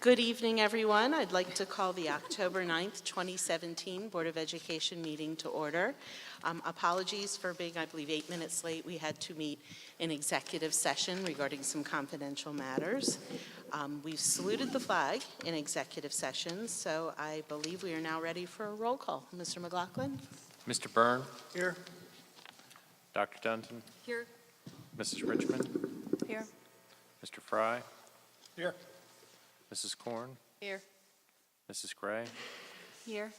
Good evening, everyone. I'd like to call the October 9th, 2017 Board of Education meeting to order. Apologies for being, I believe, 8 minutes late. We had to meet in executive session regarding some confidential matters. We've saluted the flag in executive session, so I believe we are now ready for a roll call. Mr. McLaughlin? Mr. Byrne? Here. Dr. Dunton? Here. Mrs. Richmond? Here. Mr. Fry? Here. Mrs. Korn? Here. Mrs. Gray? Here.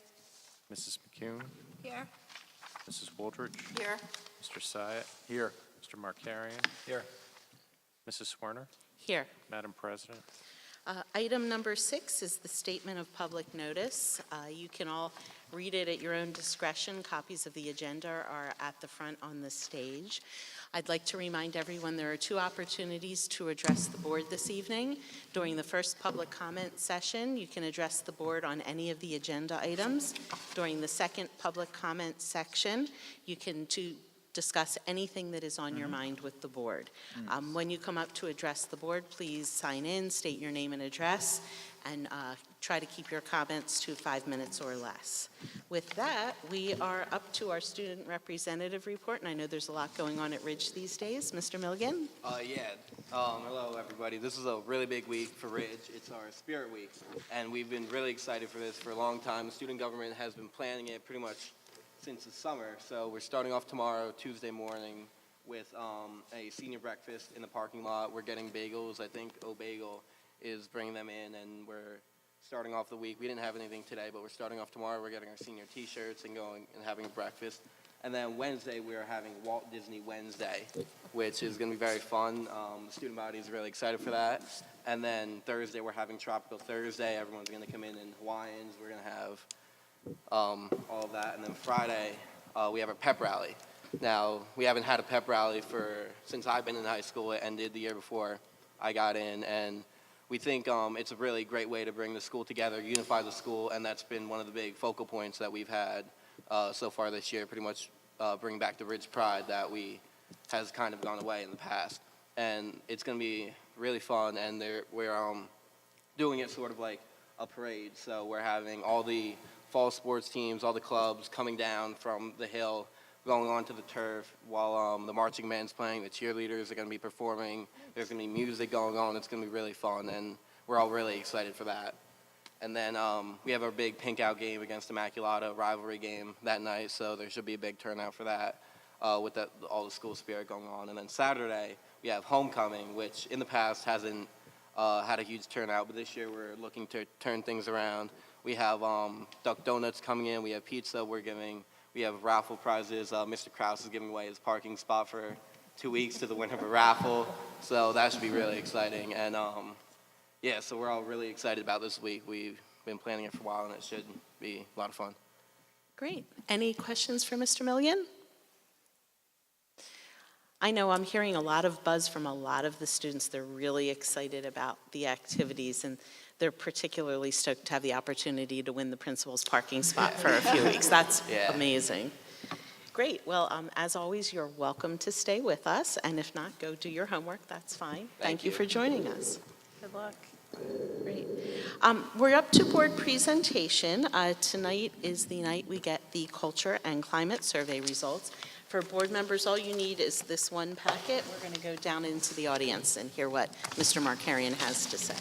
Mrs. McCune? Here. Mrs. Wooldridge? Here. Mr. Syatt? Here. Mr. Markarian? Here. Mrs. Swerner? Here. Madam President? Item number 6 is the statement of public notice. You can all read it at your own discretion. Copies of the agenda are at the front on the stage. I'd like to remind everyone there are 2 opportunities to address the board this evening. During the first public comment session, you can address the board on any of the agenda items. During the second public comment section, you can discuss anything that is on your mind with the board. When you come up to address the board, please sign in, state your name and address, and try to keep your comments to 5 minutes or less. With that, we are up to our student representative report, and I know there's a lot going on at Ridge these days. Mr. Milligan? Hello everybody. This is a really big week for Ridge. It's our Spirit Week, and we've been really excited for this for a long time. The student government has been planning it pretty much since the summer, so we're starting off tomorrow, Tuesday morning, with a senior breakfast in the parking lot. We're getting bagels. I think O'Bagel is bringing them in, and we're starting off the week. We didn't have anything today, but we're starting off tomorrow. We're getting our senior t-shirts and going and having a breakfast. And then Wednesday, we're having Walt Disney Wednesday, which is going to be very fun. The student body is really excited for that. And then Thursday, we're having Tropical Thursday. Everyone's going to come in Hawaiians. We're going to have all of that. And then Friday, we have a pep rally. Now, we haven't had a pep rally since I've been in high school. It ended the year before I got in, and we think it's a really great way to bring the school together, unify the school, and that's been one of the big focal points that we've had so far this year, pretty much bring back the Ridge pride that has kind of gone away in the past. And it's going to be really fun, and we're doing it sort of like a parade. So we're having all the fall sports teams, all the clubs coming down from the hill, going onto the turf while the marching band's playing. The cheerleaders are going to be performing. There's going to be music going on. It's going to be really fun, and we're all really excited for that. And then we have our big pink out game against Immaculata, rivalry game that night, so there should be a big turnout for that with all the school spirit going on. And then Saturday, we have homecoming, which in the past hasn't had a huge turnout, but this year we're looking to turn things around. We have Duck Donuts coming in. We have pizza. We have raffle prizes. Mr. Krause is giving away his parking spot for 2 weeks to the winner of a raffle. So that should be really exciting. And so we're all really excited about this week. We've been planning it for a while, and it should be a lot of fun. Great. Any questions for Mr. Milligan? I know I'm hearing a lot of buzz from a lot of the students. They're really excited about the activities, and they're particularly stoked to have the opportunity to win the principal's parking spot for a few weeks. That's amazing. Great. Well, as always, you're welcome to stay with us, and if not, go do your homework. That's fine. Thank you for joining us. Good luck. Great. We're up to board presentation. Tonight is the night we get the culture and climate survey results. For board members, all you need is this one packet. We're going to go down into the audience and hear what Mr. Markarian has to say.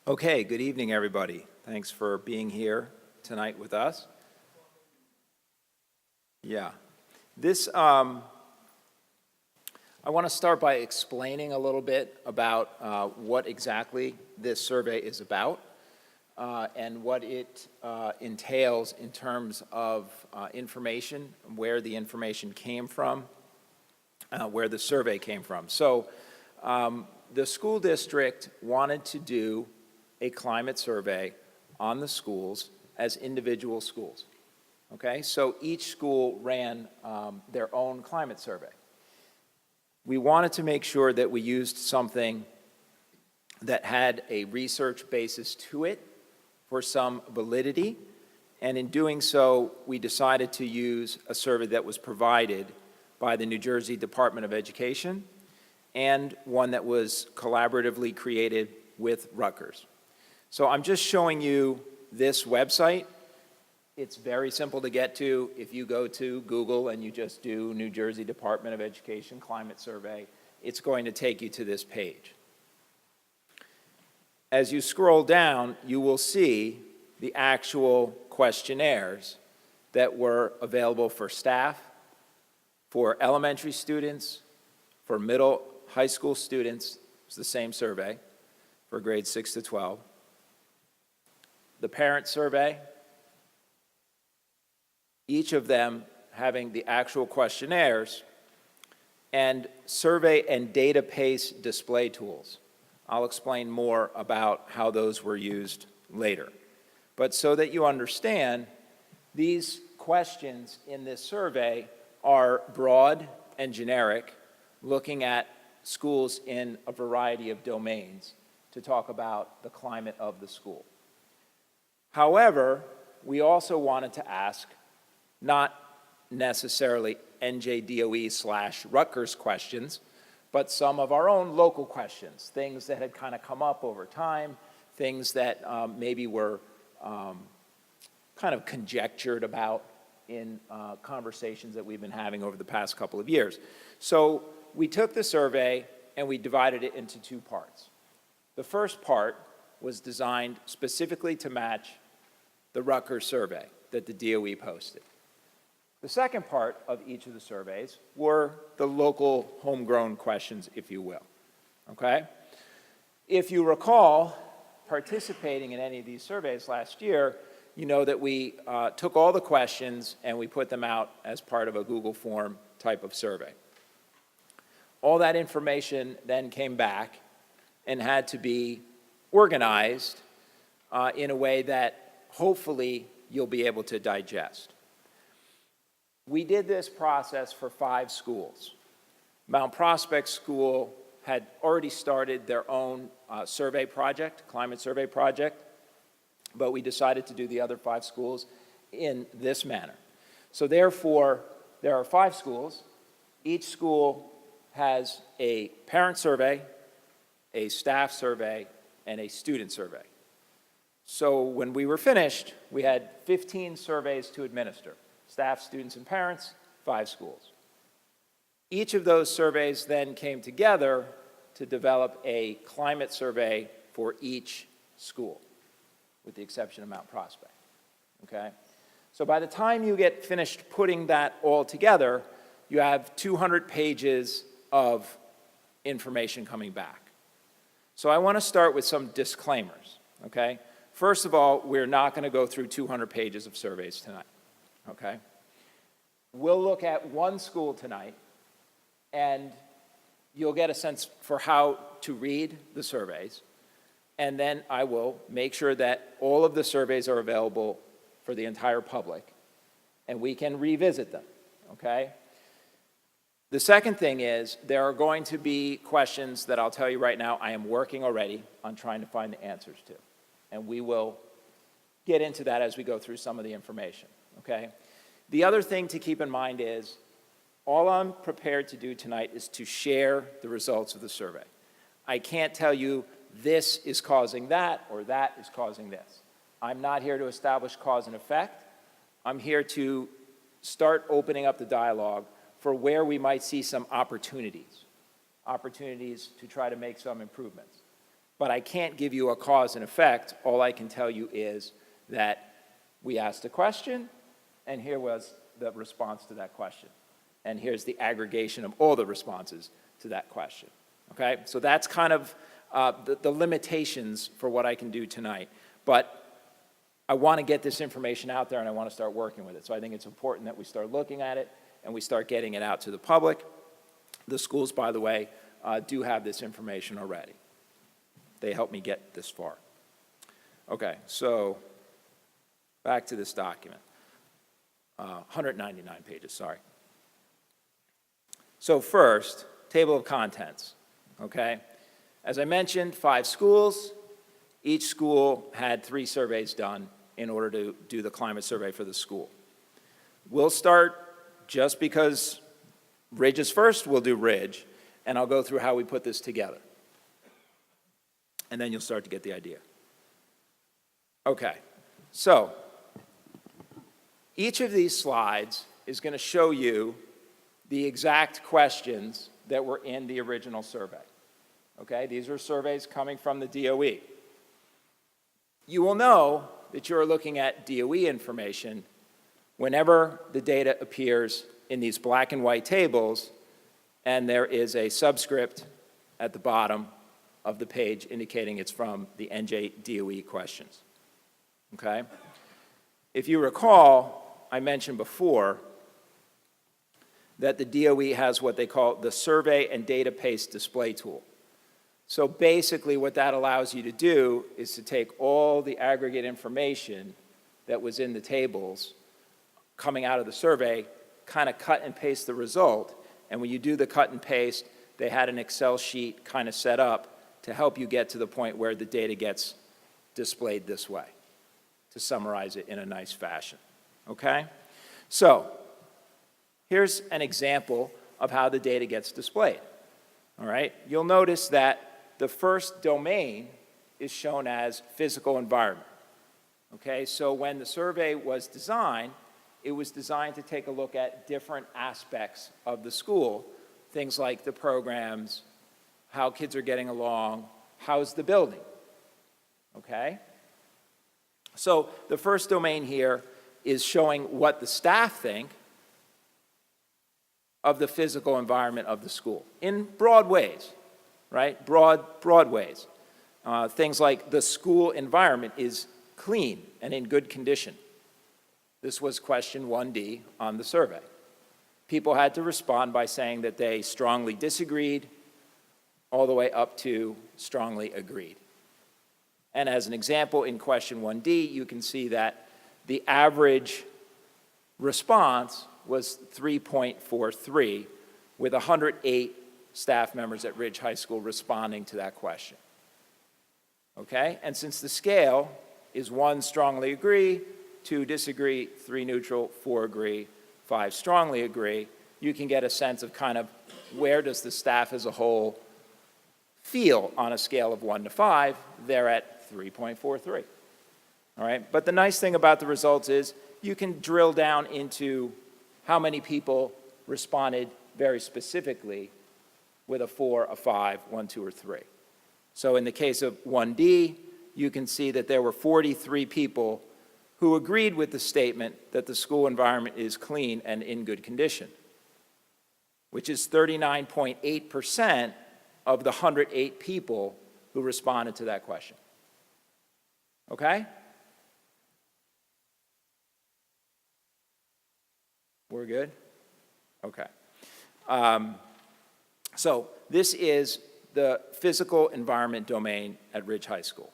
Okay, good evening, everybody. Thanks for being here tonight with us. Yeah. I want to start by explaining a little bit about what exactly this survey is about and what it entails in terms of information, where the information came from, where the survey came from. So the school district wanted to do a climate survey on the schools as individual schools. Okay, so each school ran their own climate survey. We wanted to make sure that we used something that had a research basis to it for some validity, and in doing so, we decided to use a survey that was provided by the New Jersey Department of Education and one that was collaboratively created with Rutgers. So I'm just showing you this website. It's very simple to get to. If you go to Google and you just do New Jersey Department of Education Climate Survey, it's going to take you to this page. As you scroll down, you will see the actual questionnaires that were available for staff, for elementary students, for high school students. It's the same survey for grades 6 to 12. The parent survey, each of them having the actual questionnaires, and survey and data pace display tools. I'll explain more about how those were used later. But so that you understand, these questions in this survey are broad and generic, looking at schools in a variety of domains to talk about the climate of the school. However, we also wanted to ask not necessarily NJDOE/Rutgers questions, but some of our own local questions, things that had kind of come up over time, things that maybe were kind of conjectured about in conversations that we've been having over the past couple of years. So we took the survey and we divided it into two parts. The first part was designed specifically to match the Rutgers survey that the DOE posted. The second part of each of the surveys were the local homegrown questions, if you will, okay? If you recall participating in any of these surveys last year, you know that we took all the questions and we put them out as part of a Google form type of survey. All that information then came back and had to be organized in a way that hopefully you'll be able to digest. We did this process for 5 schools. Mount Prospect School had already started their own survey project, climate survey project, but we decided to do the other 5 schools in this manner. So therefore, there are 5 schools. Each school has a parent survey, a staff survey, and a student survey. So when we were finished, we had 15 surveys to administer. Staff, students, and parents, 5 schools. Each of those surveys then came together to develop a climate survey for each school, with the exception of Mount Prospect, okay? So by the time you get finished putting that all together, you have 200 pages of information coming back. So I want to start with some disclaimers, okay? First of all, we're not going to go through 200 pages of surveys tonight, okay? We'll look at one school tonight, and you'll get a sense for how to read the surveys, and then I will make sure that all of the surveys are available for the entire public, and we can revisit them, okay? The second thing is there are going to be questions that I'll tell you right now I am working already on trying to find the answers to, and we will get into that as we go through some of the information, okay? The other thing to keep in mind is all I'm prepared to do tonight is to share the results of the survey. I can't tell you this is causing that or that is causing this. I'm not here to establish cause and effect. I'm here to start opening up the dialogue for where we might see some opportunities to try to make some improvements. but I can't give you a cause and effect. All I can tell you is that we asked a question, and here was the response to that question. And here's the aggregation of all the responses to that question, okay? So that's kind of the limitations for what I can do tonight. But I want to get this information out there, and I want to start working with it. So I think it's important that we start looking at it, and we start getting it out to the public. The schools, by the way, do have this information already. They helped me get this far. Okay, so back to this document. 199 pages, sorry. So first, table of contents, okay? As I mentioned, 5 schools. Each school had 3 surveys done in order to do the climate survey for the school. We'll start, just because Ridge is first, we'll do Ridge, and I'll go through how we put this together. And then you'll start to get the idea. Okay, so each of these slides is going to show you the exact questions that were in the original survey. Okay, these are surveys coming from the DOE. You will know that you're looking at DOE information whenever the data appears in these black and white tables, and there is a subscript at the bottom of the page indicating it's from the NJ DOE questions. Okay? If you recall, I mentioned before that the DOE has what they call the Survey and Data Paste Display Tool. So basically what that allows you to do is to take all the aggregate information that was in the tables coming out of the survey, kind of cut and paste the result, and when you do the cut and paste, they had an Excel sheet kind of set up to help you get to the point where the data gets displayed this way, to summarize it in a nice fashion, okay? So here's an example of how the data gets displayed, all right? You'll notice that the first domain is shown as physical environment, okay? So when the survey was designed, it was designed to take a look at different aspects of the school, things like the programs, how kids are getting along, how's the building, okay? So the first domain here is showing what the staff think of the physical environment of the school in broad ways, right? Broad ways. Things like the school environment is clean and in good condition. This was question 1D on the survey. People had to respond by saying that they strongly disagreed, all the way up to strongly agreed. And as an example, in question 1D, you can see that the average response was 3.43, with 108 staff members at Ridge High School responding to that question. Okay? And since the scale is 1 strongly agree, 2 disagree, 3 neutral, 4 agree, 5 strongly agree, you can get a sense of kind of where does the staff as a whole feel on a scale of 1 to 5. They're at 3.43. All right? But the nice thing about the results is you can drill down into how many people responded very specifically with a 4, a 5, 1, 2, or 3. So in the case of 1D, you can see that there were 43 people who agreed with the statement that the school environment is clean and in good condition, which is 39.8% of the 108 people who responded to that question. Okay? We're good? Okay. So this is the physical environment domain at Ridge High School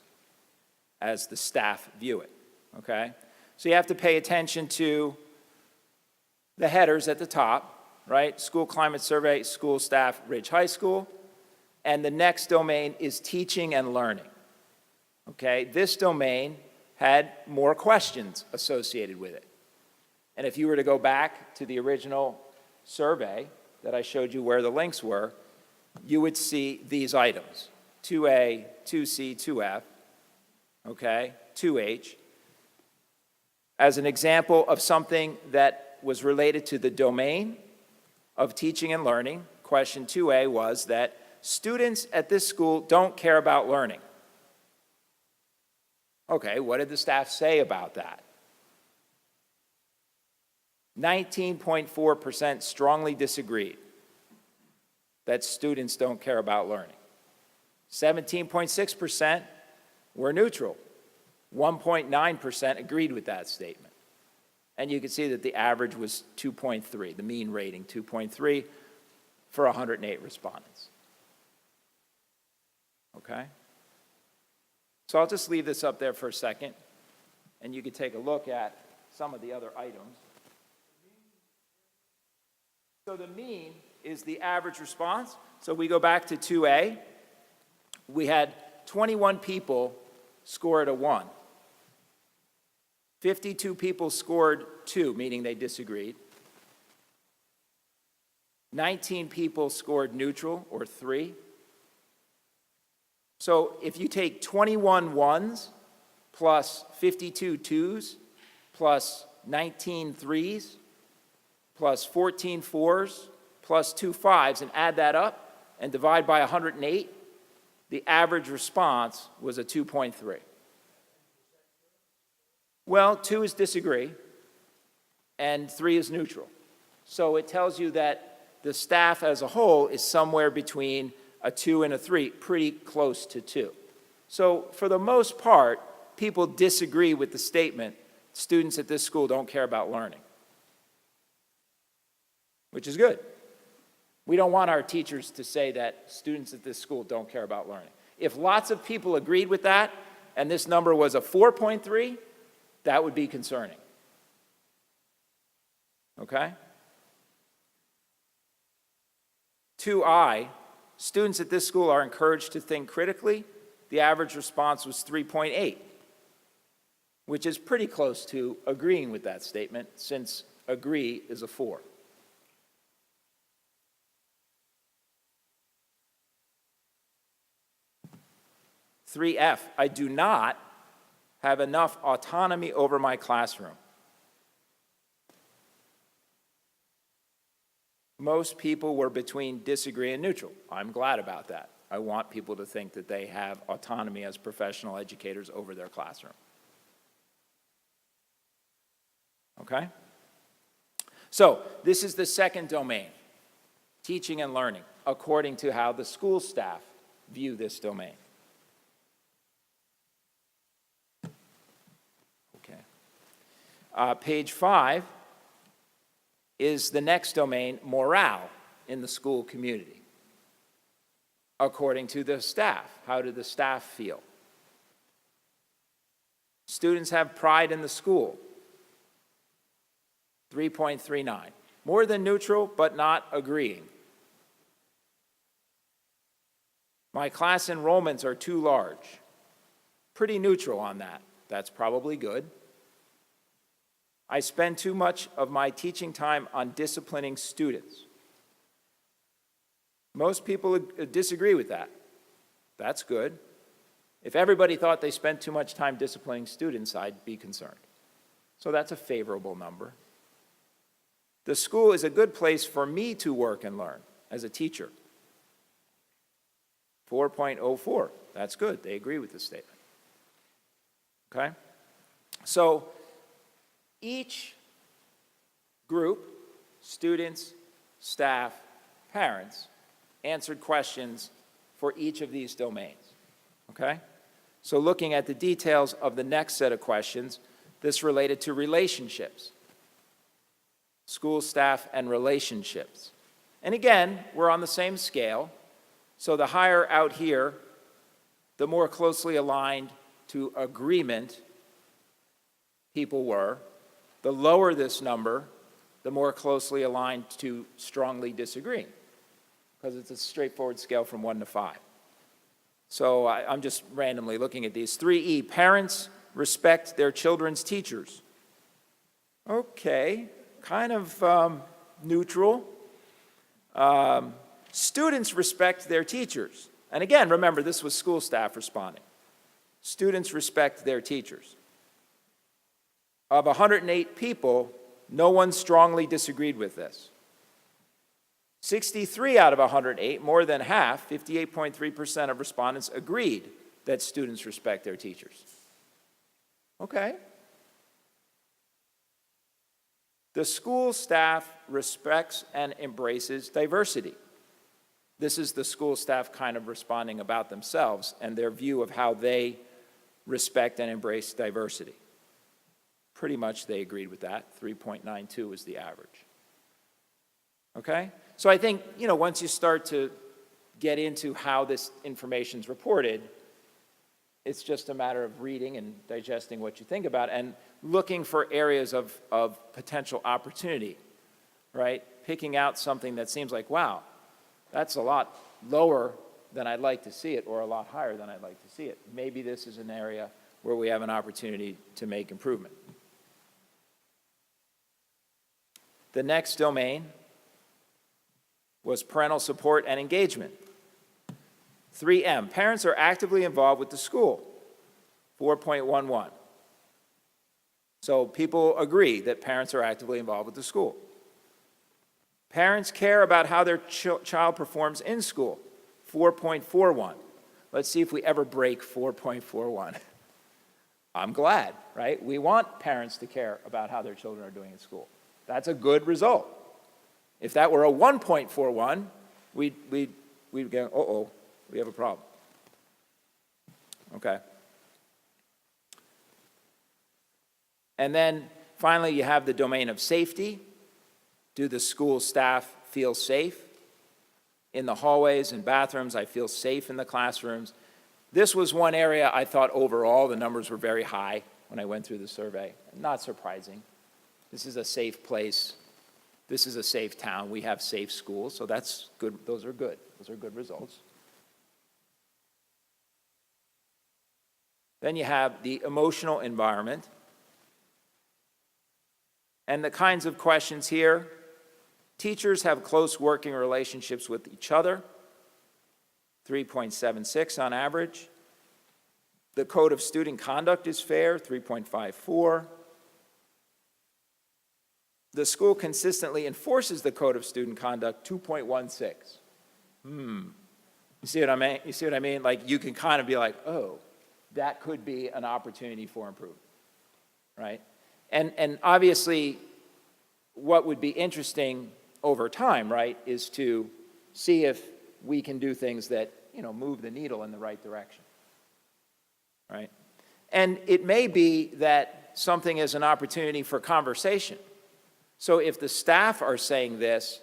as the staff view it, okay? So you have to pay attention to the headers at the top, right? School climate survey, school staff, Ridge High School. And the next domain is teaching and learning, okay? This domain had more questions associated with it. And if you were to go back to the original survey that I showed you where the links were, you would see these items, 2A, 2C, 2F, okay, 2H, as an example of something that was related to the domain of teaching and learning. Question 2A was that students at this school don't care about learning. Okay, what did the staff say about that? 19.4% strongly disagreed that students don't care about learning. 17.6% were neutral. 1.9% agreed with that statement. And you can see that the average was 2.3, the mean rating 2.3 for 108 respondents. Okay? So I'll just leave this up there for a second, and you can take a look at some of the other items. So the mean is the average response. So we go back to 2A. We had 21 people scored a 1. 52 people scored 2, meaning they disagreed. 19 people scored neutral, or 3. So if you take 21 1s plus 52 2s plus 19 3s plus 14 4s plus 2 5s and add that up and divide by 108, the average response was a 2.3. Well, 2 is disagree and 3 is neutral. So it tells you that the staff as a whole is somewhere between a 2 and a 3, pretty close to 2. So for the most part, people disagree with the statement, students at this school don't care about learning, which is good. We don't want our teachers to say that students at this school don't care about learning. If lots of people agreed with that, and this number was a 4.3, that would be concerning. Okay? 2I, students at this school are encouraged to think critically. The average response was 3.8, which is pretty close to agreeing with that statement, since agree is a 4. (3F), I do not have enough autonomy over my classroom. Most people were between disagree and neutral. I'm glad about that. I want people to think that they have autonomy as professional educators over their classroom. Okay? So, this is the second domain, teaching and learning, according to how the school staff view this domain. Okay. Page 5 is the next domain, morale in the school community. According to the staff, how do the staff feel? Students have pride in the school, 3.39. More than neutral, but not agreeing. My class enrollments are too large. Pretty neutral on that. That's probably good. I spend too much of my teaching time on disciplining students. Most people disagree with that. That's good. If everybody thought they spent too much time disciplining students, I'd be concerned. So that's a favorable number. The school is a good place for me to work and learn as a teacher. 4.04, that's good. They agree with this statement. Okay? So each group, students, staff, parents, answered questions for each of these domains. Okay? So looking at the details of the next set of questions, this related to relationships. School staff and relationships. And again, we're on the same scale. So the higher out here, the more closely aligned to agreement people were. The lower this number, the more closely aligned to strongly disagreeing, because it's a straightforward scale from 1 to 5. So I'm just randomly looking at these. 3E, parents respect their children's teachers. Okay, kind of neutral. Students respect their teachers. And again, remember, this was school staff responding. Students respect their teachers. Of 108 people, no one strongly disagreed with this. 63 out of 108, more than half, 58.3% of respondents agreed that students respect their teachers. Okay. The school staff respects and embraces diversity. This is the school staff kind of responding about themselves and their view of how they respect and embrace diversity. Pretty much they agreed with that. 3.92 is the average. Okay? So I think, once you start to get into how this information's reported, it's just a matter of reading and digesting what you think about and looking for areas of potential opportunity, right? Picking out something that seems like, wow, that's a lot lower than I'd like to see it, or a lot higher than I'd like to see it. Maybe this is an area where we have an opportunity to make improvement. The next domain was parental support and engagement. 3M, parents are actively involved with the school, 4.11. So people agree that parents are actively involved with the school. Parents care about how their child performs in school, 4.41. Let's see if we ever break 4.41. I'm glad, right? We want parents to care about how their children are doing in school. That's a good result. If that were a 1.41, we'd go, uh-oh, we have a problem. Okay. And then finally, you have the domain of safety. Do the school staff feel safe? In the hallways and bathrooms, I feel safe in the classrooms. This was one area I thought overall the numbers were very high when I went through the survey. Not surprising. This is a safe place. This is a safe town. We have safe schools, so that's good. Those are good. Those are good results. Then you have the emotional environment. And the kinds of questions here: teachers have close working relationships with each other, 3.76 on average. The code of student conduct is fair, 3.54. The school consistently enforces the code of student conduct, 2.16. You see what I mean? You see what I mean? Like, you can kind of be like, oh, that could be an opportunity for improvement, right? And obviously, what would be interesting over time, right, is to see if we can do things that, move the needle in the right direction, right? And it may be that something is an opportunity for conversation. So if the staff are saying this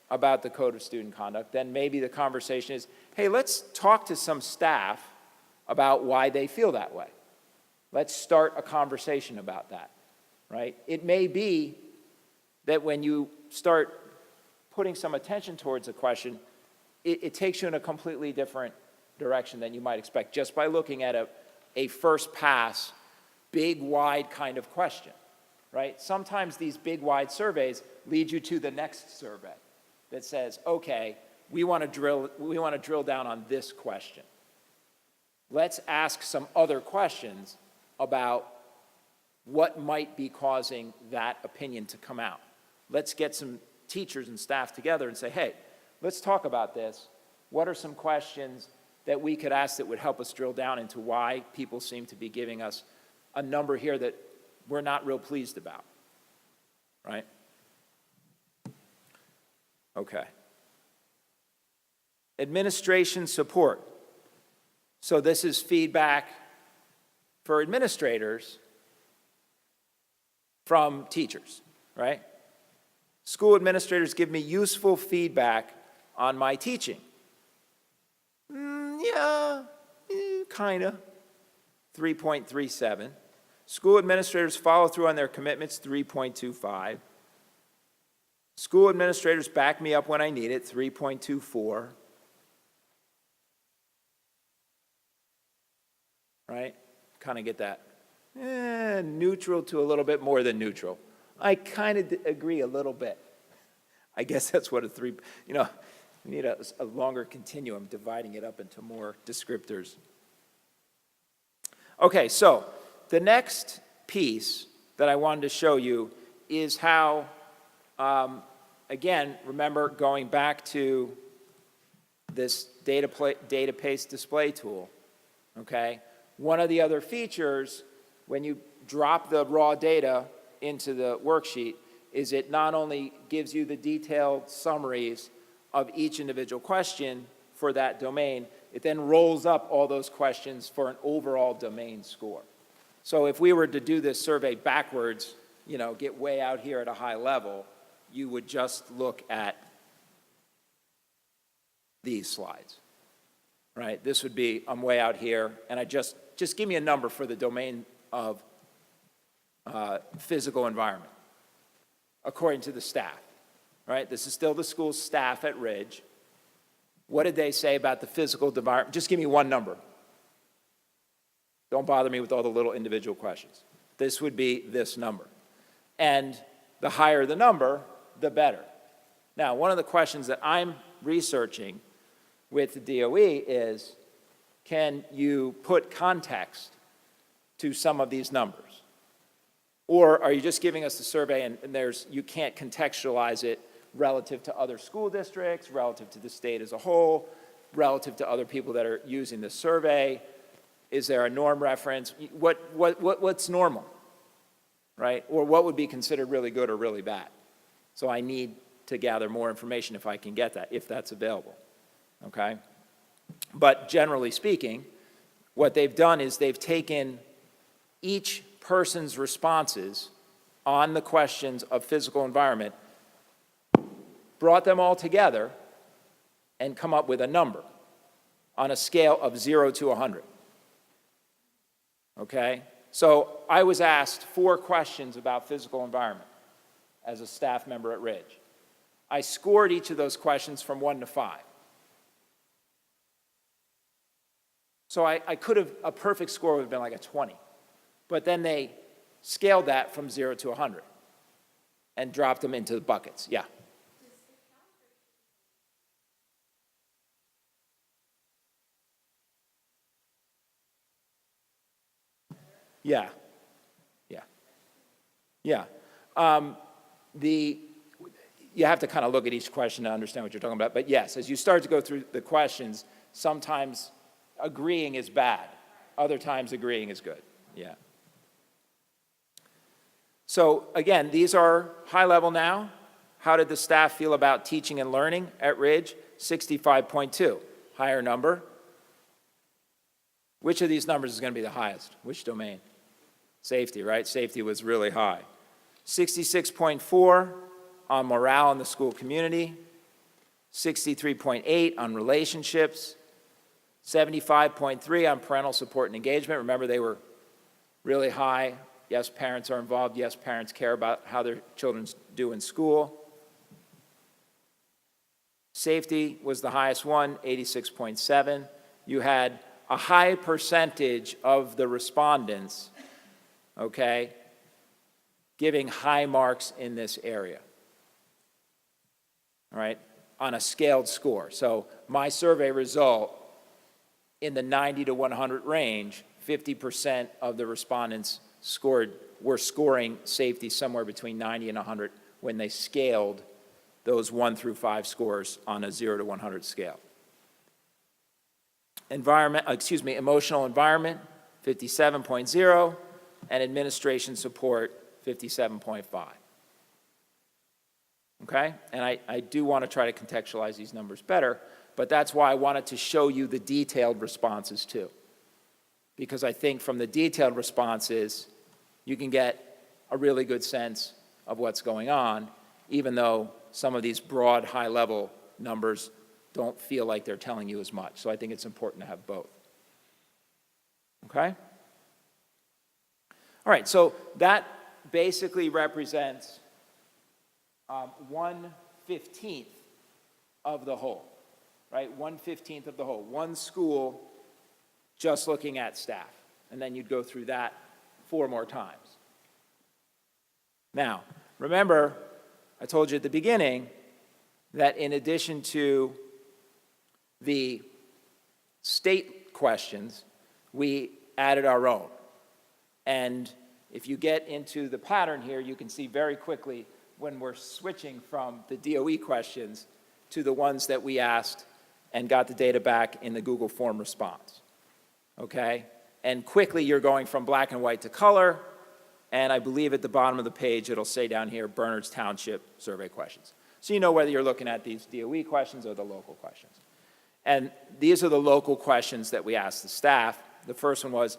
about the code of student conduct, then maybe the conversation is, hey, let's talk to some staff about why they feel that way. Let's start a conversation about that, right? It may be that when you start putting some attention towards a question, it takes you in a completely different direction than you might expect, just by looking at a first pass, big, wide kind of question, right? Sometimes these big, wide surveys lead you to the next survey that says, okay, we want to drill down on this question. Let's ask some other questions about what might be causing that opinion to come out. Let's get some teachers and staff together and say, hey, let's talk about this. What are some questions that we could ask that would help us drill down into why people seem to be giving us a number here that we're not real pleased about, right? Okay. Administration support. So this is feedback for administrators from teachers, right? School administrators give me useful feedback on my teaching. Kind of, 3.37. School administrators follow through on their commitments, 3.25. School administrators back me up when I need it, 3.24. Right? Kind of get that. Neutral to a little bit more than neutral. I kind of agree a little bit. I guess that's what we need a longer continuum, dividing it up into more descriptors. Okay, so the next piece that I wanted to show you is how, again, remember going back to this database display tool, okay? One of the other features when you drop the raw data into the worksheet is it not only gives you the detailed summaries of each individual question for that domain, it then rolls up all those questions for an overall domain score. So if we were to do this survey backwards, get way out here at a high level, you would just look at these slides, right? This would be, I'm way out here, and I just give me a number for the domain of physical environment, according to the staff, right? This is still the school staff at Ridge. What did they say about the physical environment? Just give me one number. Don't bother me with all the little individual questions. This would be this number. And the higher the number, the better. Now, one of the questions that I'm researching with the DOE is, can you put context to some of these numbers? Or are you just giving us the survey and you can't contextualize it relative to other school districts, relative to the state as a whole, relative to other people that are using the survey? Is there a norm reference? What's normal, right? Or what would be considered really good or really bad? So I need to gather more information if I can get that, if that's available, okay? But generally speaking, what they've done is they've taken each person's responses on the questions of physical environment, brought them all together, and come up with a number on a scale of 0 to 100. Okay? So I was asked 4 questions about physical environment as a staff member at Ridge. I scored each of those questions from 1 to 5. So I could have, a perfect score would have been like a 20. But then they scaled that from 0 to 100 and dropped them into the buckets. Yeah. Yeah. Yeah. Yeah. You have to kind of look at each question to understand what you're talking about. But yes, as you start to go through the questions, sometimes agreeing is bad. Other times agreeing is good. Yeah. So again, these are high level now. How did the staff feel about teaching and learning at Ridge? 65.2, higher number. Which of these numbers is going to be the highest? Which domain? Safety, right? Safety was really high. 66.4 on morale in the school community. 63.8 on relationships. 75.3 on parental support and engagement. Remember, they were really high. Yes, parents are involved. Yes, parents care about how their children do in school. Safety was the highest one, 86.7. You had a high percentage of the respondents, okay, giving high marks in this area, all right, on a scaled score. So my survey result, in the 90 to 100 range, 50% of the respondents were scoring safety somewhere between 90 and 100 when they scaled those 1 through 5 scores on a 0 to 100 scale. Emotional environment, 57.0, and administration support, 57.5. Okay? And I do want to try to contextualize these numbers better, but that's why I wanted to show you the detailed responses too. Because I think from the detailed responses, you can get a really good sense of what's going on, even though some of these broad, high-level numbers don't feel like they're telling you as much. So I think it's important to have both. Okay? All right, so that basically represents 1/15 of the whole, right? 1/15 of the whole. One school just looking at staff. And then you'd go through that 4 more times. Now, remember, I told you at the beginning that in addition to the state questions, we added our own. And if you get into the pattern here, you can see very quickly when we're switching from the DOE questions to the ones that we asked and got the data back in the Google form response. Okay? And quickly you're going from black and white to color, And I believe at the bottom of the page, it'll say down here, Bernards Township survey questions. So you know whether you're looking at these DOE questions or the local questions. And these are the local questions that we asked the staff. The first one was,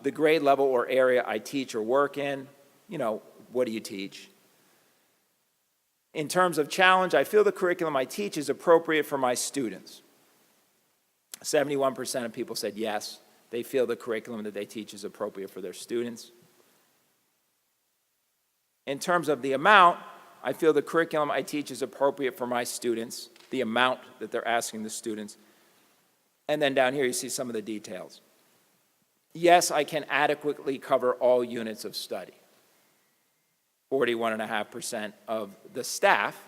the grade level or area I teach or work in, you know, what do you teach? In terms of challenge, I feel the curriculum I teach is appropriate for my students. 71% of people said yes, they feel the curriculum that they teach is appropriate for their students. In terms of the amount, I feel the curriculum I teach is appropriate for my students, the amount that they're asking the students. And then down here you see some of the details. Yes, I can adequately cover all units of study. 41.5% of the staff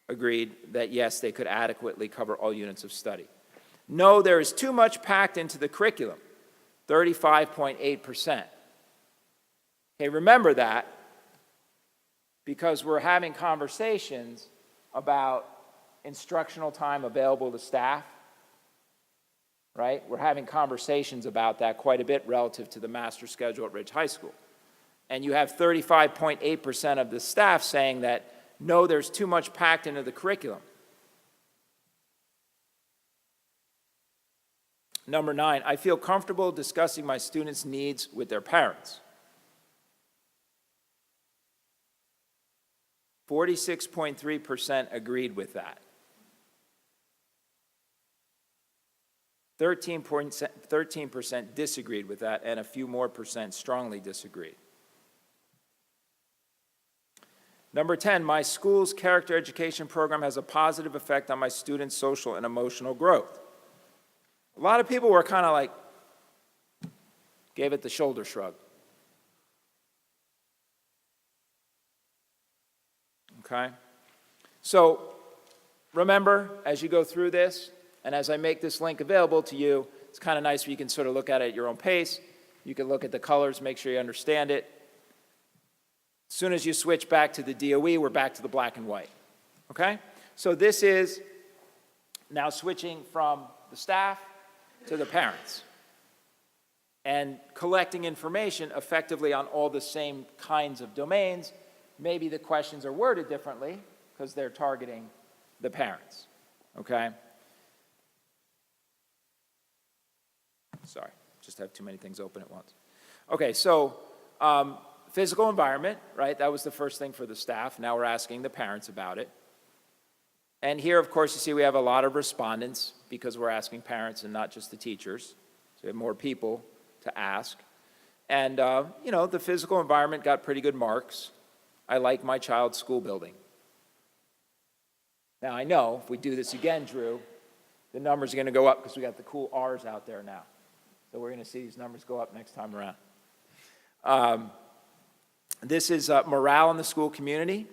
agreed that yes, they could adequately cover all units of study. No, there is too much packed into the curriculum, 35.8%. Okay, remember that because we're having conversations about instructional time available to staff, right? We're having conversations about that quite a bit relative to the master schedule at Ridge High School. And you have 35.8% of the staff saying that, no, there's too much packed into the curriculum. Number 9, I feel comfortable discussing my students' needs with their parents. 46.3% agreed with that. 13% disagreed with that, and a few more percent strongly disagreed. Number 10, my school's character education program has a positive effect on my students' social and emotional growth. A lot of people were kind of like, gave it the shoulder shrug. Okay? So remember, as you go through this, and as I make this link available to you, it's kind of nice where you can sort of look at it at your own pace. You can look at the colors, make sure you understand it. As soon as you switch back to the DOE, we're back to the black and white. Okay? So this is now switching from the staff to the parents and collecting information effectively on all the same kinds of domains. Maybe the questions are worded differently because they're targeting the parents. Okay? Sorry, just have too many things open at once. Okay, so physical environment, right? That was the first thing for the staff. Now we're asking the parents about it. And here, of course, you see we have a lot of respondents because we're asking parents and not just the teachers. So we have more people to ask. And, you know, the physical environment got pretty good marks. I like my child's school building. Now, I know if we do this again, Drew, the numbers are going to go up because we got the cool R's out there now. So we're going to see these numbers go up next time around. This is morale in the school community.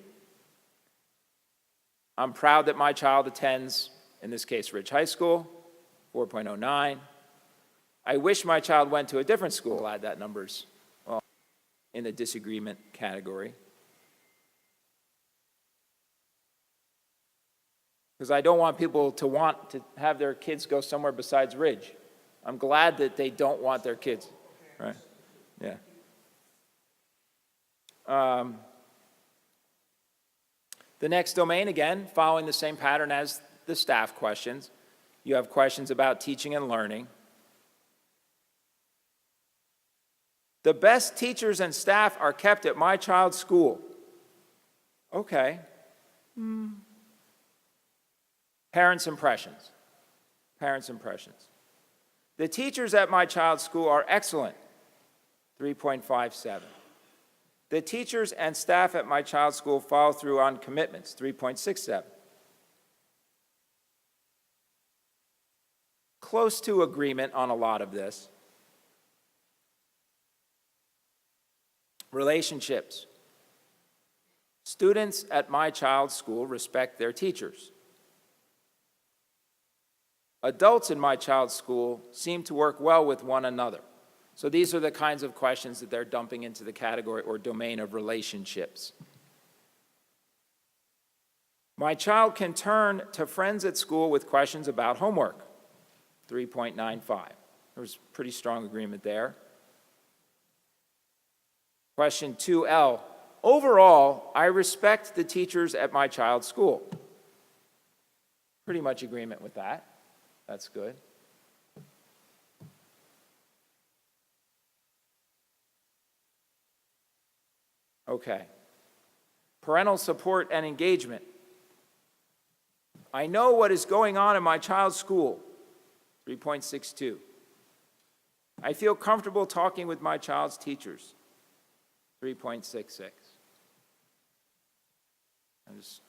I'm proud that my child attends, in this case, Ridge High School, 4.09. I wish my child went to a different school. I'll add that numbers well, in the disagreement category. Because I don't want people to want to have their kids go somewhere besides Ridge. I'm glad that they don't want their kids, right? Yeah. The next domain, again, following the same pattern as the staff questions. You have questions about teaching and learning. The best teachers and staff are kept at my child's school. Okay. Parents' impressions. Parents' impressions. The teachers at my child's school are excellent, 3.57. The teachers and staff at my child's school follow through on commitments, 3.67. Close to agreement on a lot of this. Relationships. Students at my child's school respect their teachers. Adults in my child's school seem to work well with one another. So these are the kinds of questions that they're dumping into the category or domain of relationships. My child can turn to friends at school with questions about homework, 3.95. There was pretty strong agreement there. Question 2L, overall, I respect the teachers at my child's school. Pretty much agreement with that. That's good. Okay. Parental support and engagement. I know what is going on in my child's school. 3.62. I feel comfortable talking with my child's teachers. 3.66. I'm just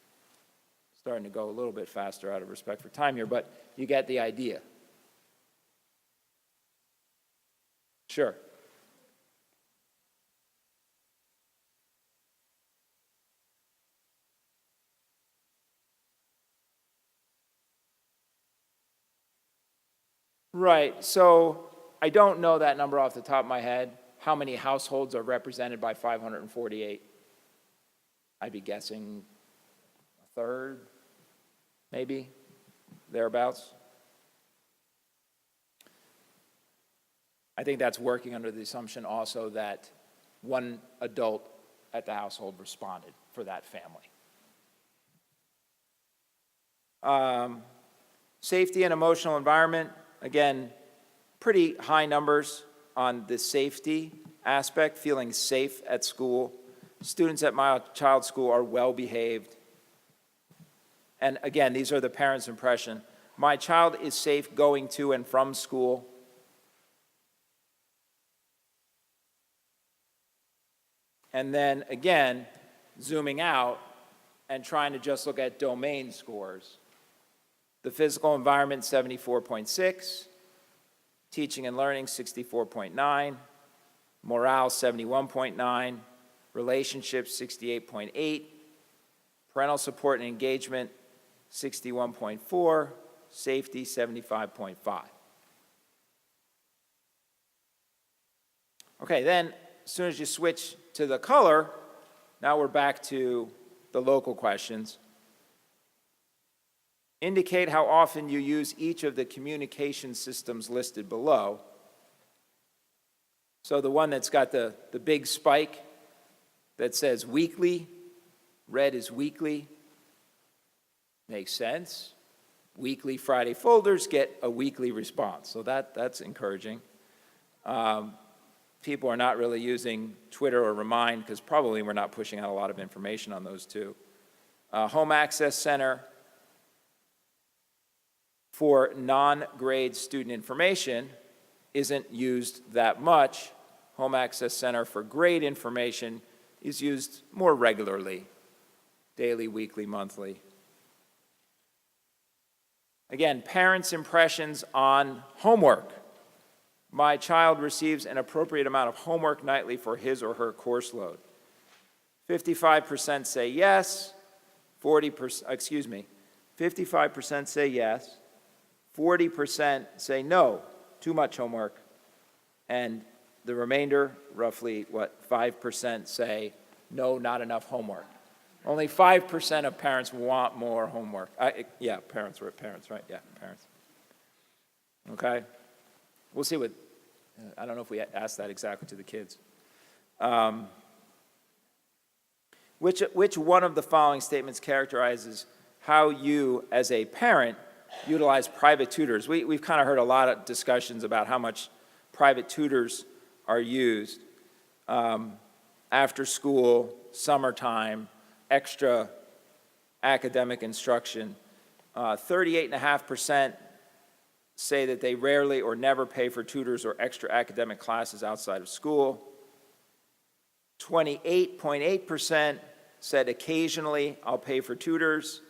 starting to go a little bit faster out of respect for time here, but you get the idea. Sure. Right, so I don't know that number off the top of my head. How many households are represented by 548? I'd be guessing a third, maybe, thereabouts. I think that's working under the assumption also that one adult at the household responded for that family. Safety and emotional environment, again, pretty high numbers on the safety aspect, feeling safe at school. Students at my child's school are well behaved. And again, these are the parents' impression. My child is safe going to and from school. And then again, zooming out and trying to just look at domain scores. The physical environment, 74.6. Teaching and learning, 64.9. Morale, 71.9. Relationships, 68.8. Parental support and engagement, 61.4. Safety, 75.5. Okay, then as soon as you switch to the color, now we're back to the local questions. Indicate how often you use each of the communication systems listed below. So the one that's got the big spike that says weekly, red is weekly, makes sense. Weekly Friday folders get a weekly response, so that's encouraging. People are not really using Twitter or Remind because probably we're not pushing out a lot of information on those two. Home Access Center for non-grade student information isn't used that much. Home Access Center for grade information is used more regularly, daily, weekly, monthly. Again, parents' impressions on homework. My child receives an appropriate amount of homework nightly for his or her course load. 55% say yes, 55% say yes, 40% say no, too much homework, and the remainder, roughly, 5% say no, not enough homework. Only 5% of parents want more homework. Parents, right? Yeah, parents. Okay? We'll see what, I don't know if we asked that exactly to the kids. Which one of the following statements characterizes how you, as a parent, utilize private tutors? We've kind of heard a lot of discussions about how much private tutors are used. After school, summertime, extra academic instruction. 38.5% say that they rarely or never pay for tutors or extra academic classes outside of school. 28.8% said occasionally I'll pay for tutors.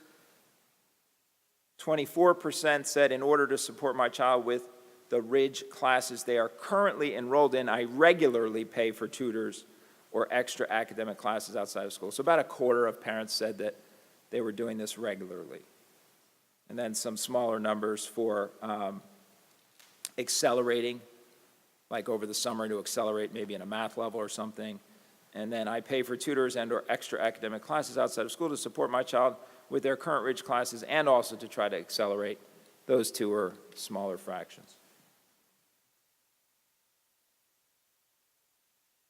24% said in order to support my child with the Ridge classes they are currently enrolled in, I regularly pay for tutors or extra academic classes outside of school. So about a quarter of parents said that they were doing this regularly. And then some smaller numbers for accelerating, like over the summer to accelerate maybe in a math level or something. And then I pay for tutors and or extra academic classes outside of school to support my child with their current Ridge classes and also to try to accelerate. Those two are smaller fractions.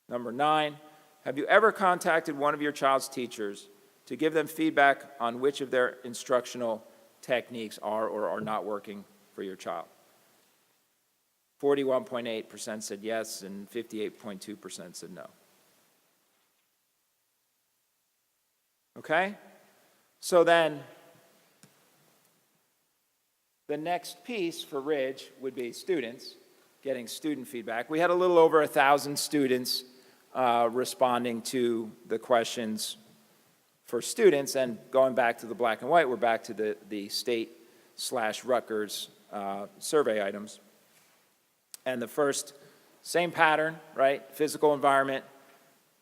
Number 9, Have you ever contacted one of your child's teachers to give them feedback on which of their instructional techniques are or are not working for your child? 41.8% said yes, and 58.2% said no. Okay? So then, the next piece for Ridge would be students, getting student feedback. We had a little over 1,000 students responding to the questions for students, and going back to the black and white, we're back to the state/Rutgers survey items. And the first, same pattern, right? Physical environment.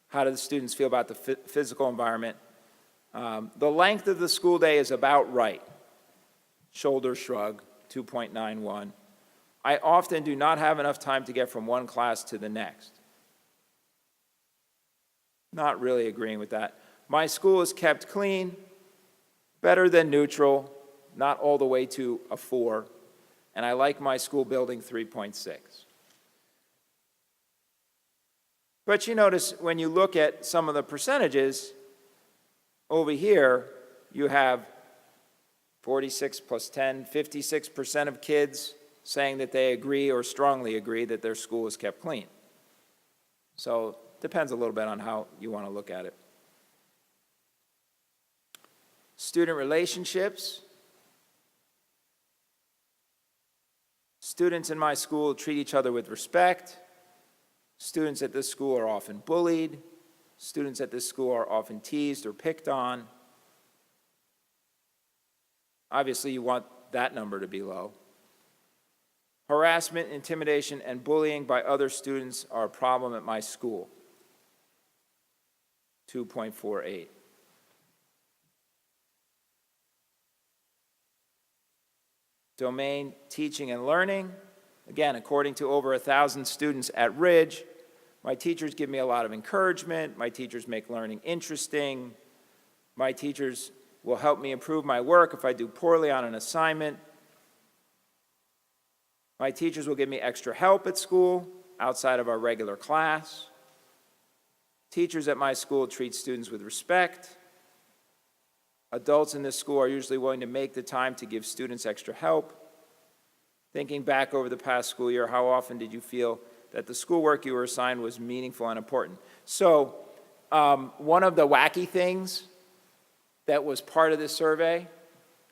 How do the students feel about the physical environment? The length of the school day is about right. Shoulder shrug, 2.91. I often do not have enough time to get from one class to the next. Not really agreeing with that. My school is kept clean, better than neutral, not all the way to a 4. And I like my school building, 3.6. But you notice when you look at some of the percentages, over here you have 46 plus 10, 56% of kids saying that they agree or strongly agree that their school is kept clean. So it depends a little bit on how you want to look at it. Student relationships. Students in my school treat each other with respect. Students at this school are often bullied. Students at this school are often teased or picked on. Obviously, you want that number to be low. Harassment, intimidation, and bullying by other students are a problem at my school. 2.48. Domain, teaching and learning. Again, according to over 1,000 students at Ridge, my teachers give me a lot of encouragement. My teachers make learning interesting. My teachers will help me improve my work if I do poorly on an assignment. My teachers will give me extra help at school outside of our regular class. Teachers at my school treat students with respect. Adults in this school are usually willing to make the time to give students extra help. Thinking back over the past school year, how often did you feel that the schoolwork you were assigned was meaningful and important? So one of the wacky things that was part of this survey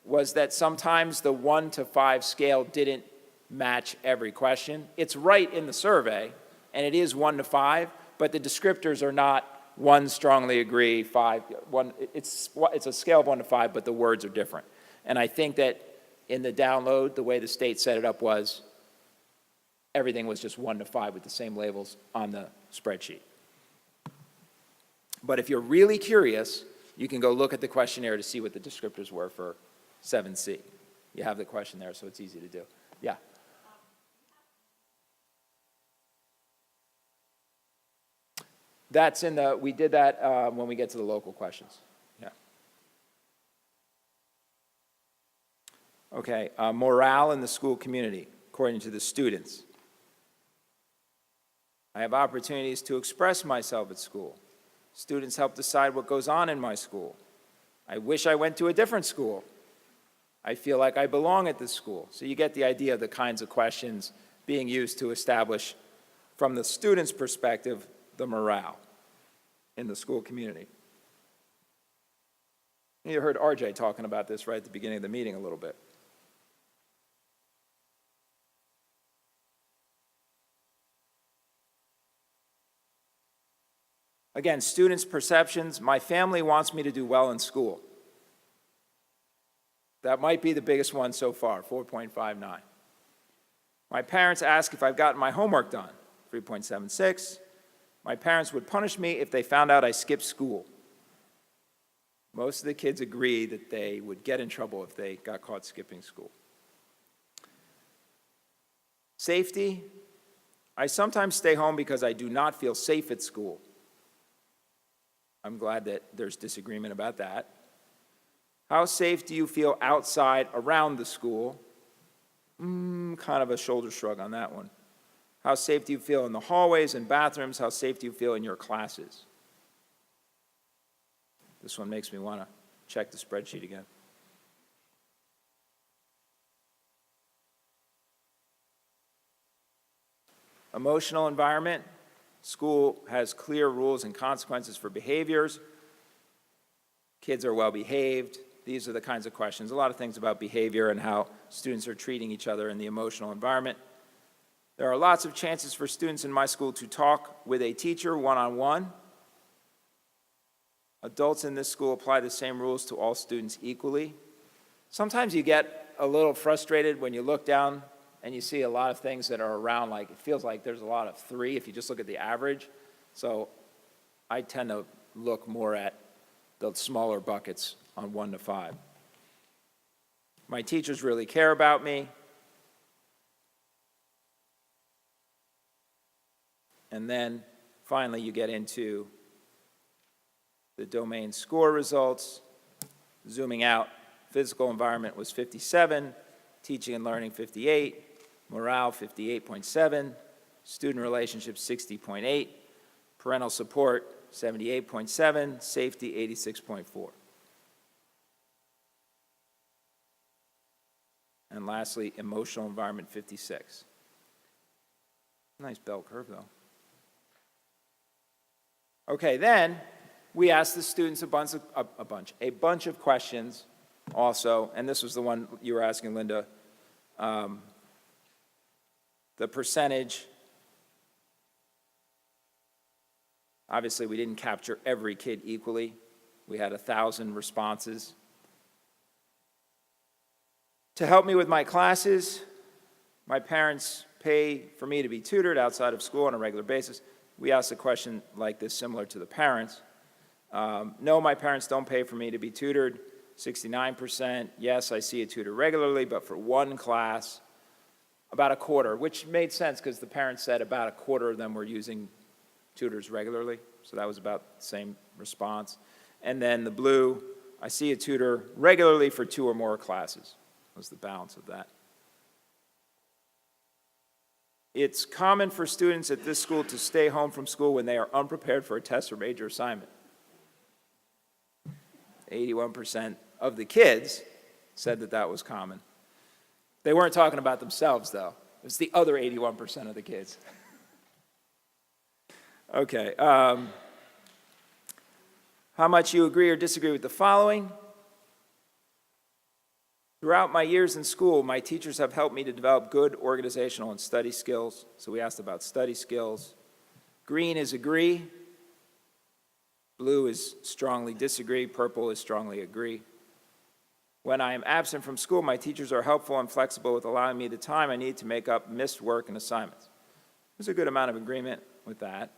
was that sometimes the 1 to 5 scale didn't match every question. It's right in the survey, and it is 1 to 5, but the descriptors are not 1 strongly agree, 5, 1. It's a scale of 1 to 5, but the words are different. And I think that in the download, the way the state set it up was everything was just 1 to 5 with the same labels on the spreadsheet. But if you're really curious, you can go look at the questionnaire to see what the descriptors were for 7C. You have the question there, so it's easy to do. Yeah. That's in the, we did that when we get to the local questions. Yeah. Okay, morale in the school community, according to the students. I have opportunities to express myself at school. Students help decide what goes on in my school. I wish I went to a different school. I feel like I belong at this school. So you get the idea of the kinds of questions being used to establish, from the student's perspective, the morale in the school community. You heard RJ talking about this right at the beginning of the meeting a little bit. Again, students' perceptions. My family wants me to do well in school. That might be the biggest one so far, 4.59. My parents ask if I've gotten my homework done, 3.76. My parents would punish me if they found out I skipped school. Most of the kids agree that they would get in trouble if they got caught skipping school. Safety. I sometimes stay home because I do not feel safe at school. I'm glad that there's disagreement about that. How safe do you feel outside around the school? Kind of a shoulder shrug on that one. How safe do you feel in the hallways and bathrooms? How safe do you feel in your classes? This one makes me want to check the spreadsheet again. Emotional environment. School has clear rules and consequences for behaviors. Kids are well behaved. These are the kinds of questions. A lot of things about behavior and how students are treating each other in the emotional environment. There are lots of chances for students in my school to talk with a teacher one-on-one. Adults in this school apply the same rules to all students equally. Sometimes you get a little frustrated when you look down and you see a lot of things that are around, like, it feels like there's a lot of 3 if you just look at the average. So I tend to look more at the smaller buckets on 1 to 5. My teachers really care about me. And then finally you get into the domain score results. Zooming out, physical environment was 57, teaching and learning 58, morale 58.7, student relationships 60.8, parental support 78.7, safety 86.4. And lastly, emotional environment 56. Nice bell curve though. Okay, then we asked the students a bunch of questions also, and this was the one you were asking, Linda. The percentage, obviously we didn't capture every kid equally. We had 1,000 responses. To help me with my classes, my parents pay for me to be tutored outside of school on a regular basis. We asked a question like this, similar to the parents. No, my parents don't pay for me to be tutored, 69%. Yes, I see a tutor regularly, but for one class, about a quarter, which made sense because the parents said about a quarter of them were using tutors regularly. So that was about the same response. And then the blue, I see a tutor regularly for 2 or more classes, was the balance of that. It's common for students at this school to stay home from school when they are unprepared for a test or major assignment. 81% of the kids said that that was common. They weren't talking about themselves, though. It was the other 81% of the kids. Okay. How much you agree or disagree with the following? Throughout my years in school, my teachers have helped me to develop good organizational and study skills. So we asked about study skills. Green is agree. Blue is strongly disagree. Purple is strongly agree. When I am absent from school, my teachers are helpful and flexible with allowing me the time I need to make up missed work and assignments. There's a good amount of agreement with that.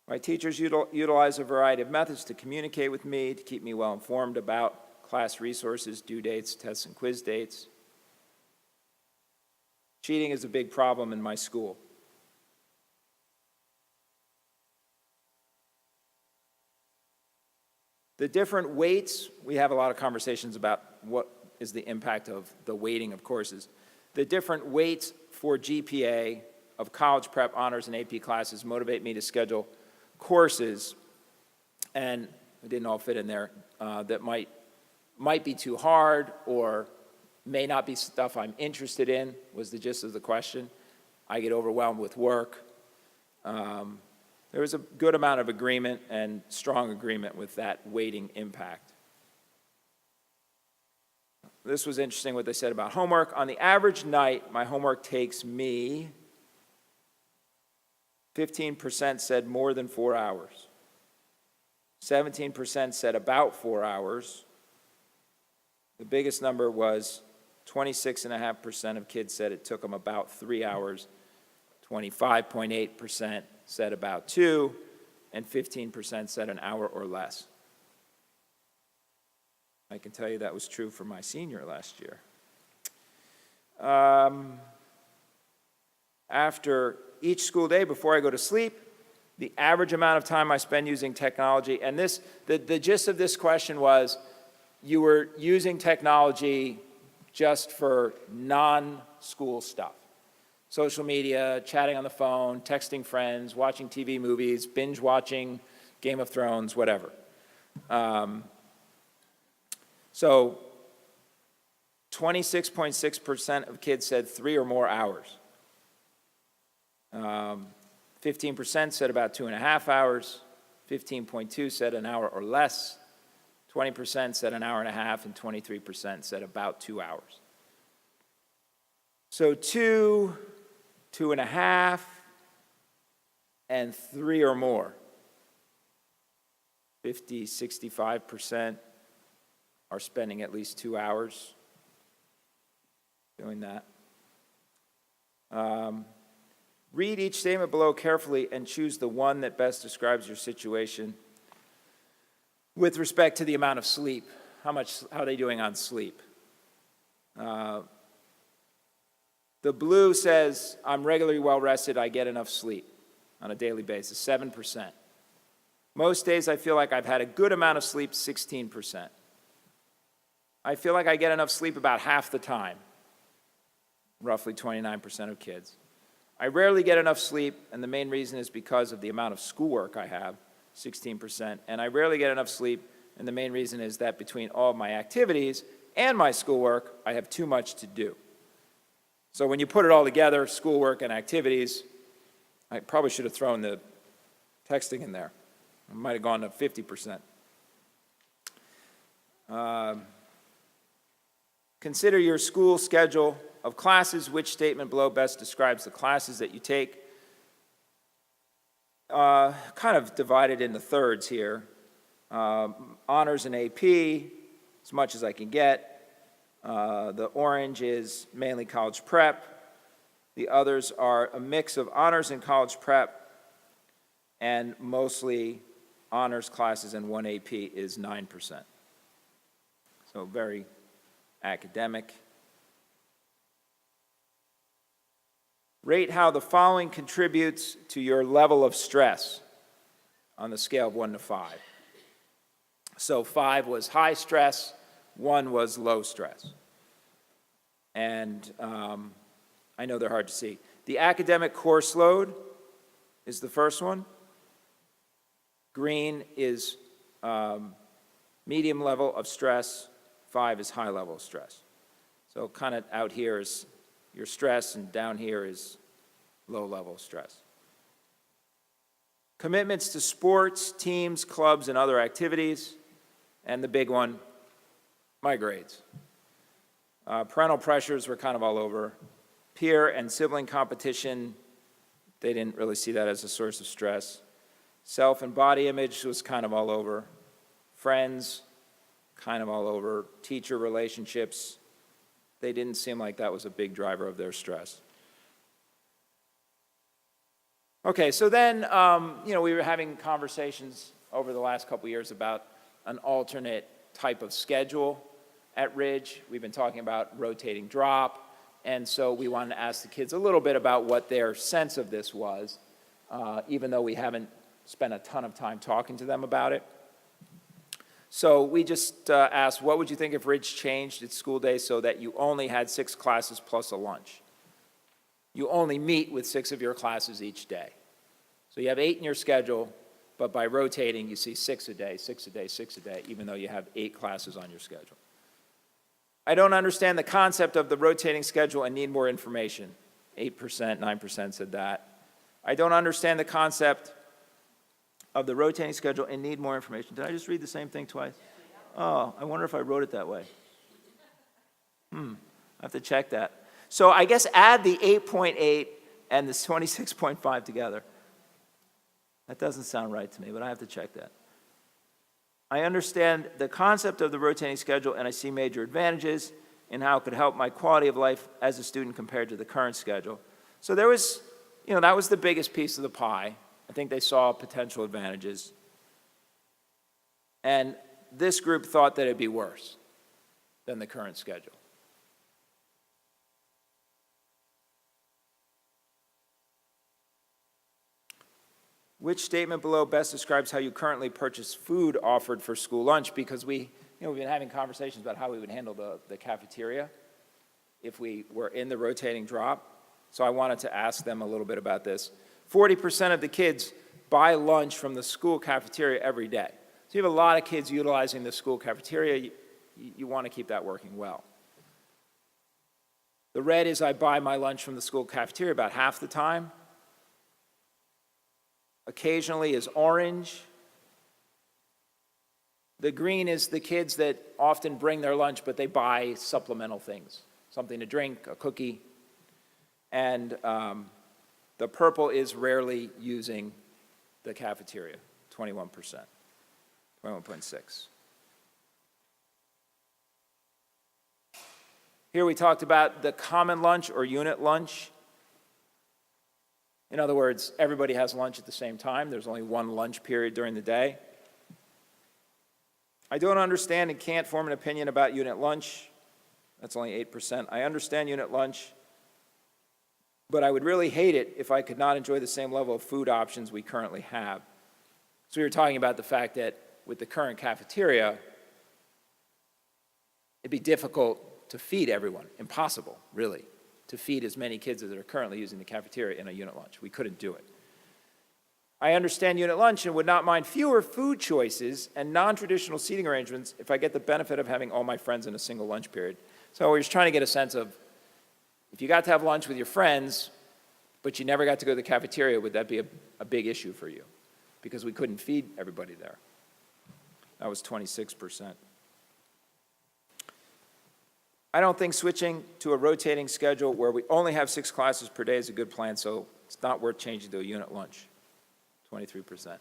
My teachers utilize a variety of methods to communicate with me, to keep me well informed about class resources, due dates, tests, and quiz dates. Cheating is a big problem in my school. The different weights, we have a lot of conversations about what is the impact of the weighting of courses. The different weights for GPA of college prep, honors, and AP classes motivate me to schedule courses, and it didn't all fit in there, that might be too hard or may not be stuff I'm interested in, was the gist of the question. I get overwhelmed with work. There was a good amount of agreement and strong agreement with that weighting impact. This was interesting what they said about homework. On the average night, my homework takes me, 15% said more than 4 hours. 17% said about 4 hours. The biggest number was 26.5% of kids said it took them about 3 hours. 25.8% said about 2, and 15% said an hour or less. I can tell you that was true for my senior last year. After each school day, before I go to sleep, the average amount of time I spend using technology, and the gist of this question was, you were using technology just for non-school stuff. Social media, chatting on the phone, texting friends, watching TV movies, binge watching Game of Thrones, whatever. So 26.6% of kids said 3 or more hours. 15% said about 2.5 hours. 15.2% said an hour or less. 20% said an hour and a half, and 23% said about 2 hours. So 2, 2.5, and 3 or more. 50, 65% are spending at least 2 hours doing that. Read each statement below carefully and choose the one that best describes your situation with respect to the amount of sleep. How are they doing on sleep? The blue says, I'm regularly well rested, I get enough sleep on a daily basis, 7%. Most days I feel like I've had a good amount of sleep, 16%. I feel like I get enough sleep about half the time, roughly 29% of kids. I rarely get enough sleep, and the main reason is because of the amount of schoolwork I have, 16%. And I rarely get enough sleep, and the main reason is that between all of my activities and my schoolwork, I have too much to do. So when you put it all together, schoolwork and activities, I probably should have thrown the texting in there. I might have gone to 50%. Consider your school schedule of classes. Which statement below best describes the classes that you take? Kind of divided into thirds here. Honors and AP, as much as I can get. The orange is mainly college prep. The others are a mix of honors and college prep, and mostly honors classes, and 1 AP is 9%. So very academic. Rate how the following contributes to your level of stress on the scale of 1 to 5. So 5 was high stress, 1 was low stress. And I know they're hard to see. The academic course load is the first one. Green is medium level of stress, 5 is high level of stress. So kind of out here is your stress, and down here is low level of stress. Commitments to sports, teams, clubs, and other activities. And the big one, my grades. Parental pressures were kind of all over. Peer and sibling competition, they didn't really see that as a source of stress. Self and body image was kind of all over. Friends, kind of all over. Teacher relationships, they didn't seem like that was a big driver of their stress. Okay, so then, we were having conversations over the last couple years about an alternate type of schedule at Ridge. We've been talking about rotating drop, and so we wanted to ask the kids a little bit about what their sense of this was, even though we haven't spent a ton of time talking to them about it. So we just asked, what would you think if Ridge changed its school day so that you only had 6 classes plus a lunch? You only meet with 6 of your classes each day. So you have 8 in your schedule, but by rotating, you see 6 a day, 6 a day, 6 a day, even though you have 8 classes on your schedule. I don't understand the concept of the rotating schedule and need more information. 8%, 9% said that. I don't understand the concept of the rotating schedule and need more information. Did I just read the same thing twice? Oh, I wonder if I wrote it that way. I have to check that. So I guess add the 8.8 and the 26.5 together. That doesn't sound right to me, but I have to check that. I understand the concept of the rotating schedule, and I see major advantages in how it could help my quality of life as a student compared to the current schedule. So there was, that was the biggest piece of the pie. I think they saw potential advantages. And this group thought that it'd be worse than the current schedule. Which statement below best describes how you currently purchase food offered for school lunch? Because we've been having conversations about how we would handle the cafeteria if we were in the rotating drop. So I wanted to ask them a little bit about this. 40% of the kids buy lunch from the school cafeteria every day. So you have a lot of kids utilizing the school cafeteria. You want to keep that working well. The red is I buy my lunch from the school cafeteria about half the time. Occasionally is orange. The green is the kids that often bring their lunch, but they buy supplemental things, something to drink, a cookie. And the purple is rarely using the cafeteria, 21%, 21.6. Here we talked about the common lunch or unit lunch. In other words, everybody has lunch at the same time. There's only one lunch period during the day. I don't understand and can't form an opinion about unit lunch. That's only 8%. I understand unit lunch, but I would really hate it if I could not enjoy the same level of food options we currently have. So we were talking about the fact that with the current cafeteria, it'd be difficult to feed everyone, impossible, really, to feed as many kids as are currently using the cafeteria in a unit lunch. We couldn't do it. I understand unit lunch and would not mind fewer food choices and non-traditional seating arrangements if I get the benefit of having all my friends in a single lunch period. So we're just trying to get a sense of, if you got to have lunch with your friends, but you never got to go to the cafeteria, would that be a big issue for you? Because we couldn't feed everybody there. That was 26%. I don't think switching to a rotating schedule where we only have 6 classes per day is a good plan, so it's not worth changing to a unit lunch, 23%.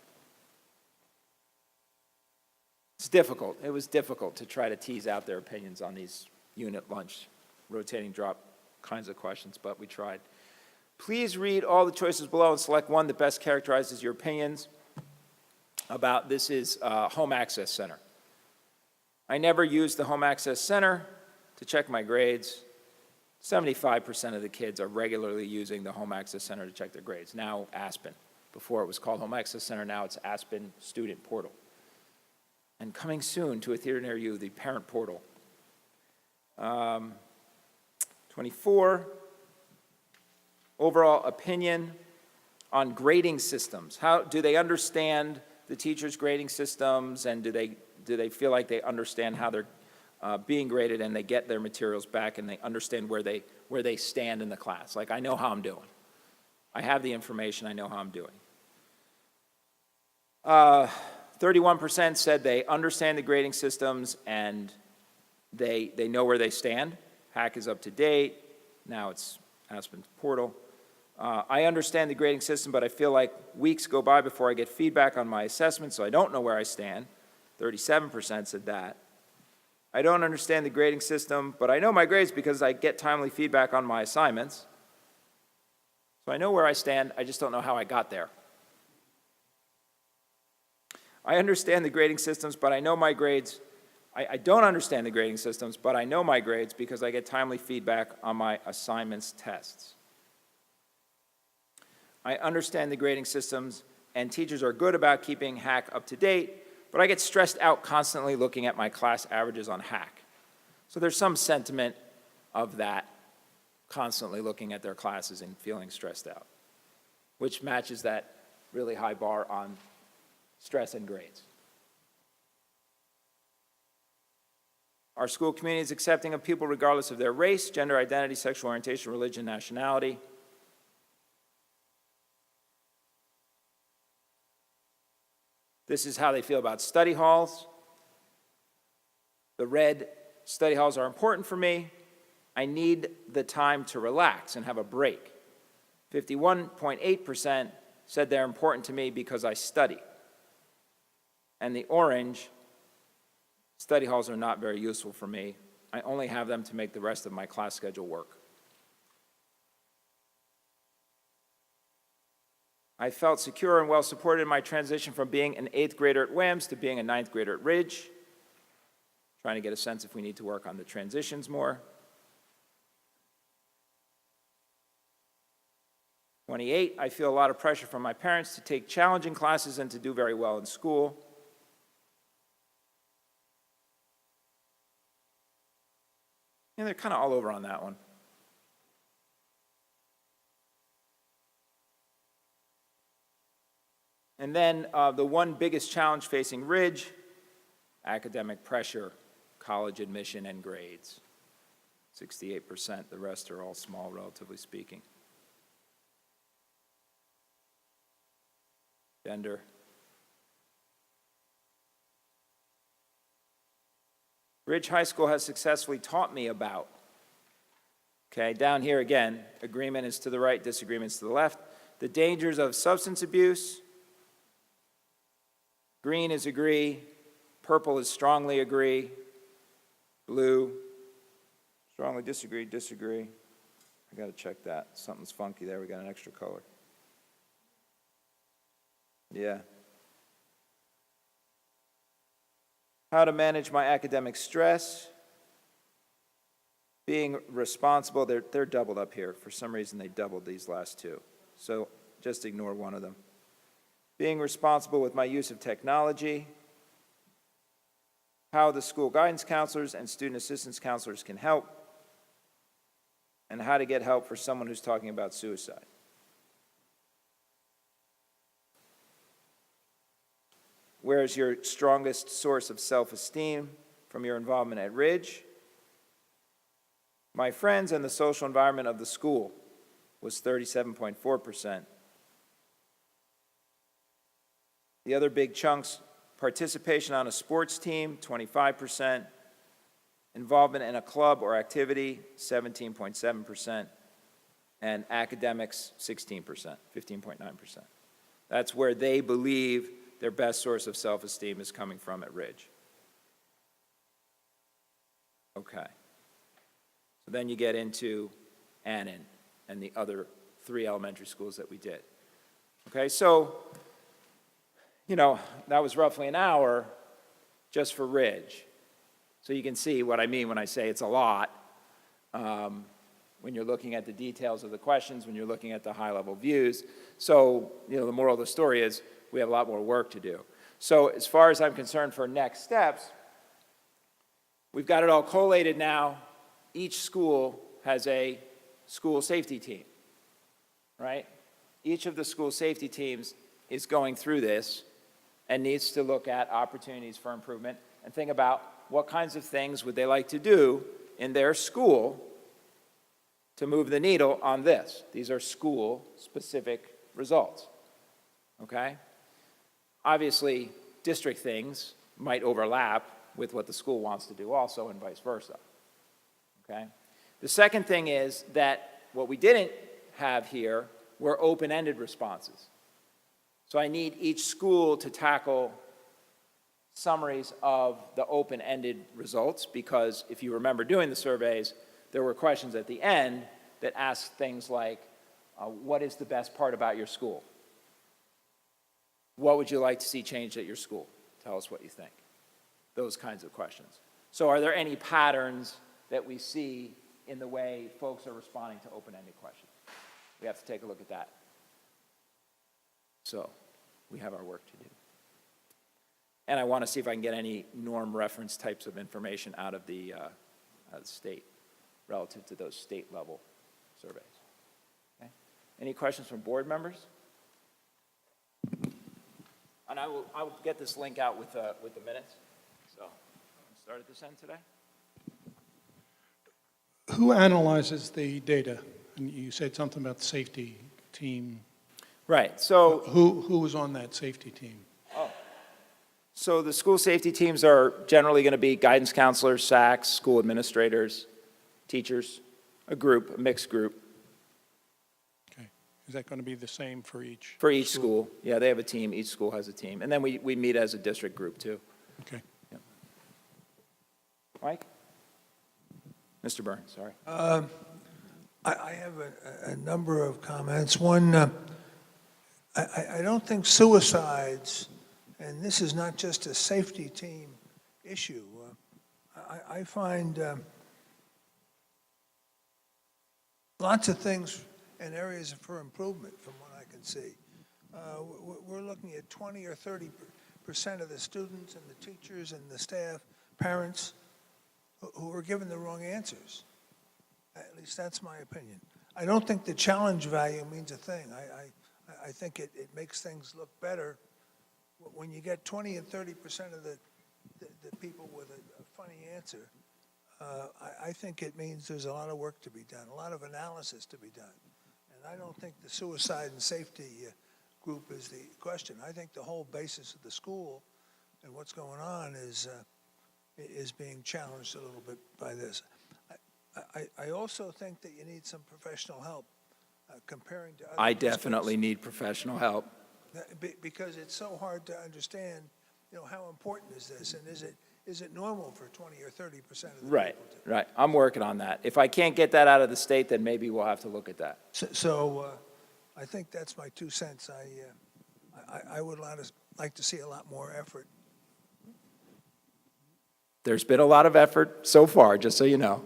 It's difficult. It was difficult to try to tease out their opinions on these unit lunch, rotating drop kinds of questions, but we tried. Please read all the choices below and select one that best characterizes your opinions about this is Home Access Center. I never use the Home Access Center to check my grades. 75% of the kids are regularly using the Home Access Center to check their grades. Now Aspen. Before it was called Home Access Center, now it's Aspen Student Portal. And coming soon to a theater near you, the Parent Portal. 24, overall opinion on grading systems. How do they understand the teachers' grading systems, and do they feel like they understand how they're being graded, and they get their materials back and they understand where they stand in the class? Like, I know how I'm doing. I have the information, I know how I'm doing. 31% said they understand the grading systems and they know where they stand. Hack is up to date. Now it's Aspen's portal. I understand the grading system, but I feel like weeks go by before I get feedback on my assessment, so I don't know where I stand. 37% said that. I don't understand the grading system, but I know my grades because I get timely feedback on my assignments. So I know where I stand, I just don't know how I got there. I understand the grading systems, but I know my grades. I don't understand the grading systems, but I know my grades because I get timely feedback on my assignments tests. I understand the grading systems, and teachers are good about keeping Hack up to date, but I get stressed out constantly looking at my class averages on Hack. So there's some sentiment of that, constantly looking at their classes and feeling stressed out, which matches that really high bar on stress and grades. Our school community is accepting of people regardless of their race, gender identity, sexual orientation, religion, nationality. This is how they feel about study halls. The red study halls are important for me. I need the time to relax and have a break. 51.8% said they're important to me because I study. And the orange, study halls are not very useful for me. I only have them to make the rest of my class schedule work. I felt secure and well supported in my transition from being an 8th grader at Williams to being a 9th grader at Ridge. Trying to get a sense if we need to work on the transitions more. 28, I feel a lot of pressure from my parents to take challenging classes and to do very well in school. And they're kind of all over on that one. And then the one biggest challenge facing Ridge, academic pressure, college admission, and grades. 68%, the rest are all small, relatively speaking. Gender. Ridge High School has successfully taught me about. Okay, down here again, agreement is to the right, disagreements to the left. The dangers of substance abuse. Green is agree, purple is strongly agree, blue, strongly disagree, disagree. I gotta check that, something's funky there, we got an extra color. Yeah. How to manage my academic stress. Being responsible, they're doubled up here. For some reason, they doubled these last two. So just ignore one of them. Being responsible with my use of technology. How the school guidance counselors and student assistance counselors can help. And how to get help for someone who's talking about suicide. Where is your strongest source of self-esteem from your involvement at Ridge? My friends and the social environment of the school was 37.4%. The other big chunks, participation on a sports team, 25%. Involvement in a club or activity, 17.7%. And academics, 16%, 15.9%. That's where they believe their best source of self-esteem is coming from at Ridge. Okay. So then you get into Annan and the other 3 elementary schools that we did. Okay, so, that was roughly an hour just for Ridge. So you can see what I mean when I say it's a lot. When you're looking at the details of the questions, when you're looking at the high-level views. So, the moral of the story is we have a lot more work to do. So as far as I'm concerned for next steps, we've got it all collated now. Each school has a school safety team, right? Each of the school safety teams is going through this and needs to look at opportunities for improvement and think about what kinds of things would they like to do in their school to move the needle on this. These are school-specific results, okay? Obviously, district things might overlap with what the school wants to do also and vice versa, okay? The second thing is that what we didn't have here were open-ended responses. So I need each school to tackle summaries of the open-ended results because if you remember doing the surveys, there were questions at the end that asked things like, what is the best part about your school? What would you like to see changed at your school? Tell us what you think. Those kinds of questions. So are there any patterns that we see in the way folks are responding to open-ended questions? We have to take a look at that. So we have our work to do. And I want to see if I can get any norm reference types of information out of the state relative to those state level surveys. Okay? Any questions from board members? And I will get this link out with the minutes. So start at this end today. Who analyzes the data? And you said something about the safety team. Right. So Who was on that safety team? So the school safety teams are generally going to be guidance counselors, SACs, school administrators, teachers, a mixed group. Okay. Is that going to be the same for each? For each school. Yeah, they have a team. Each school has a team. And then we meet as a district group too. Okay. Yeah. Mike? Mr. Burns, sorry. I have a number of comments. One, I don't think suicides, and this is not just a safety team issue. I find lots of things and areas for improvement from what I can see. We're looking at 20 or 30% of the students and the teachers and the staff, parents, who are given the wrong answers. At least that's my opinion. I don't think the challenge value means a thing. I think it makes things look better when you get 20 and 30% of the people with a funny answer, I think it means there's a lot of work to be done, a lot of analysis to be done. And I don't think the suicide and safety group is the question. I think the whole basis of the school and what's going on is being challenged a little bit by this. I also think that you need some professional help comparing to other I districts. definitely need professional help. Because it's so hard to understand, how important is this, and is it normal for 20 or 30% of the Right, people to? right. I'm working on that. If I can't get that out of the state, then maybe we'll have to look at that. So I think that's my 2 cents. I would like to see a lot more effort. There's been a lot of effort so far, just so you know.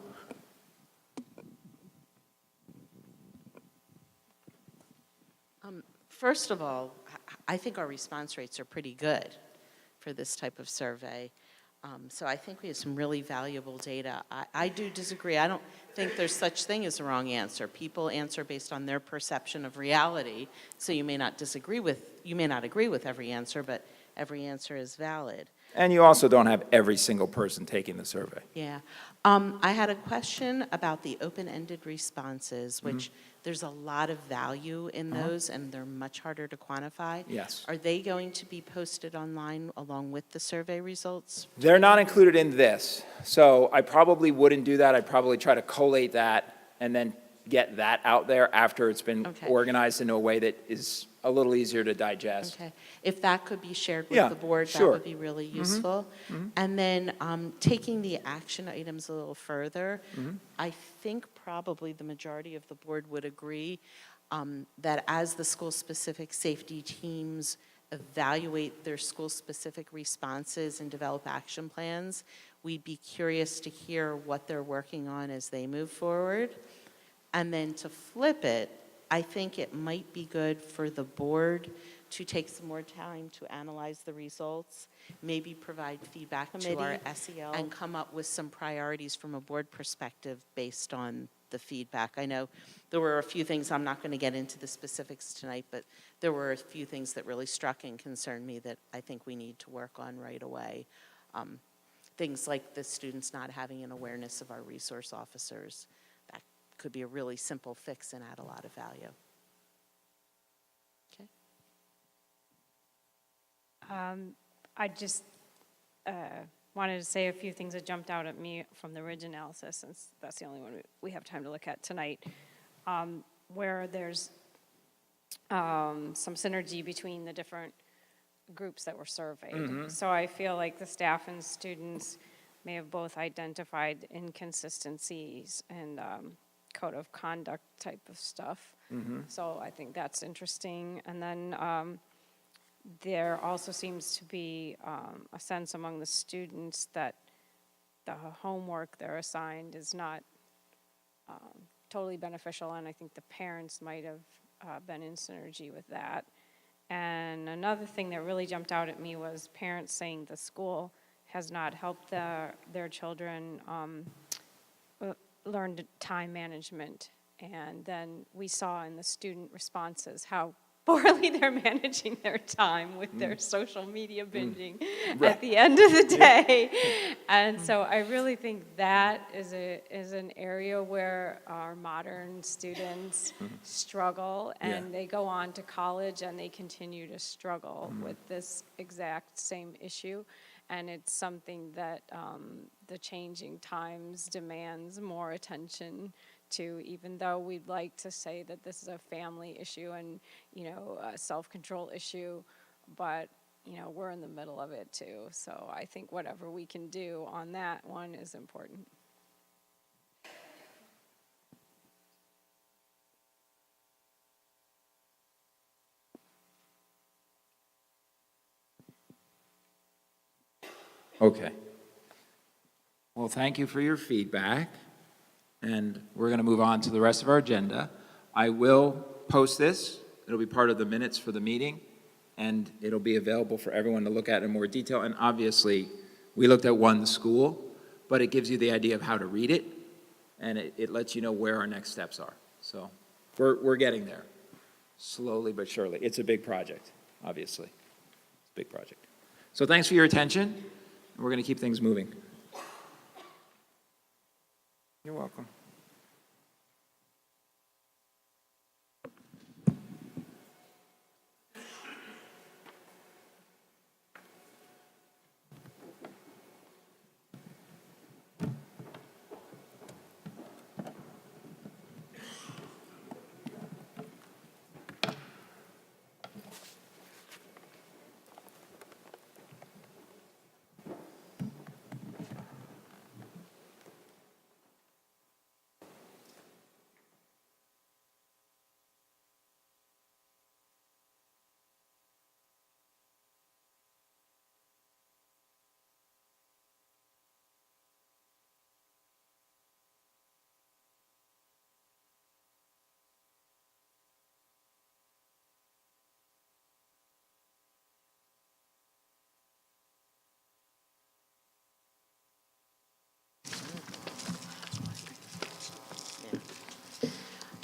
First of all, I think our response rates are pretty good for this type of survey. So I think we have some really valuable data. I do disagree. I don't think there's such thing as a wrong answer. People answer based on their perception of reality. So you may not agree with every answer, but every answer is valid. And you also don't have every single person taking the survey. Yeah. I had a question about the open-ended responses, which there's a lot of value in those, and they're much harder to quantify. Yes. Are they going to be posted online along with the survey results? They're not included in this, so I probably wouldn't do that. I'd probably try to collate that and then get that out there after it's been Okay. organized in a way that is a little easier to digest. Okay. If that could be shared with Yeah, the board, that sure. would be really useful. And then taking the action items a little further, I think probably the majority of the board would agree that as the school-specific safety teams evaluate their school-specific responses and develop action plans, we'd be curious to hear what they're working on as they move forward. And then to flip it, I think it might be good for the board to take some more time to analyze the results, maybe provide feedback to our SEL, and come up with some priorities from a board perspective based on the feedback. I know there were a few things, I'm not going to get into the specifics tonight, but there were a few things that really struck and concerned me that I think we need to work on right away. Things like the students not having an awareness of our resource officers. That could be a really simple fix and add a lot of value. Okay. I just wanted to say a few things that jumped out at me from the Ridge analysis, since that's the only one we have time to look at tonight, where there's some synergy between the different groups that were surveyed. So I feel like the staff and students may have both identified inconsistencies and code of conduct type of stuff. So I think that's interesting. And then there also seems to be a sense among the students that the homework they're assigned is not totally beneficial, and I think the parents might have been in synergy with that. And another thing that really jumped out at me was parents saying the school has not helped their children learn time management. And then we saw in the student responses how poorly they're managing their time with their social media binging at the end of the day. And so I really think that is an area where our modern students struggle, and they go on to college and they continue to struggle with this exact same issue. And it's something that the changing times demands more attention to, even though we'd like to say that this is a family issue and, a self-control issue, but, we're in the middle of it too. So I think whatever we can do on that one is important. Okay. Well, thank you for your feedback, and we're going to move on to the rest of our agenda. I will post this. It'll be part of the minutes for the meeting, and it'll be available for everyone to look at in more detail. And obviously, we looked at one school, but it gives you the idea of how to read it, and it lets you know where our next steps are. So we're getting there, slowly but surely. It's a big project, obviously. big project. So thanks for your attention. We're going to keep things moving. You're welcome.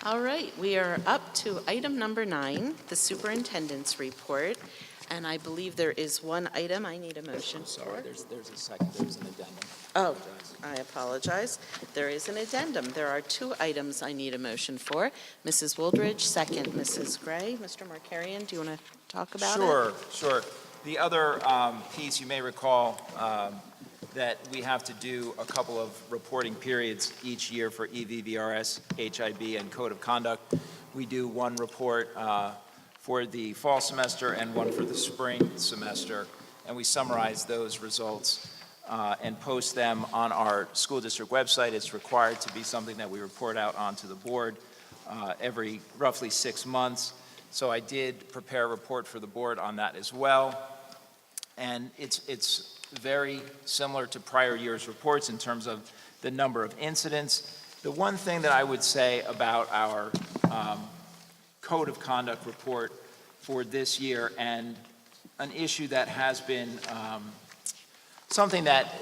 All right, we are up to item number 9, the superintendent's report. And I believe there is one item I need a motion for. Sorry, there's an addendum. Oh, I apologize. There is an addendum. There are 2 items I need a motion for. Mrs. Wooldridge, second Mrs. Gray. Mr. Markarian, do you want to talk about it? Sure. The other piece, you may recall that we have to do a couple of reporting periods each year for EVVRS, HIB, and Code of Conduct. We do one report for the fall semester and one for the spring semester, and we summarize those results and post them on our school district website. It's required to be something that we report out onto the board every roughly 6 months. So I did prepare a report for the board on that as well. And it's very similar to prior year's reports in terms of the number of incidents. The one thing that I would say about our Code of Conduct report for this year, and an issue that has been something that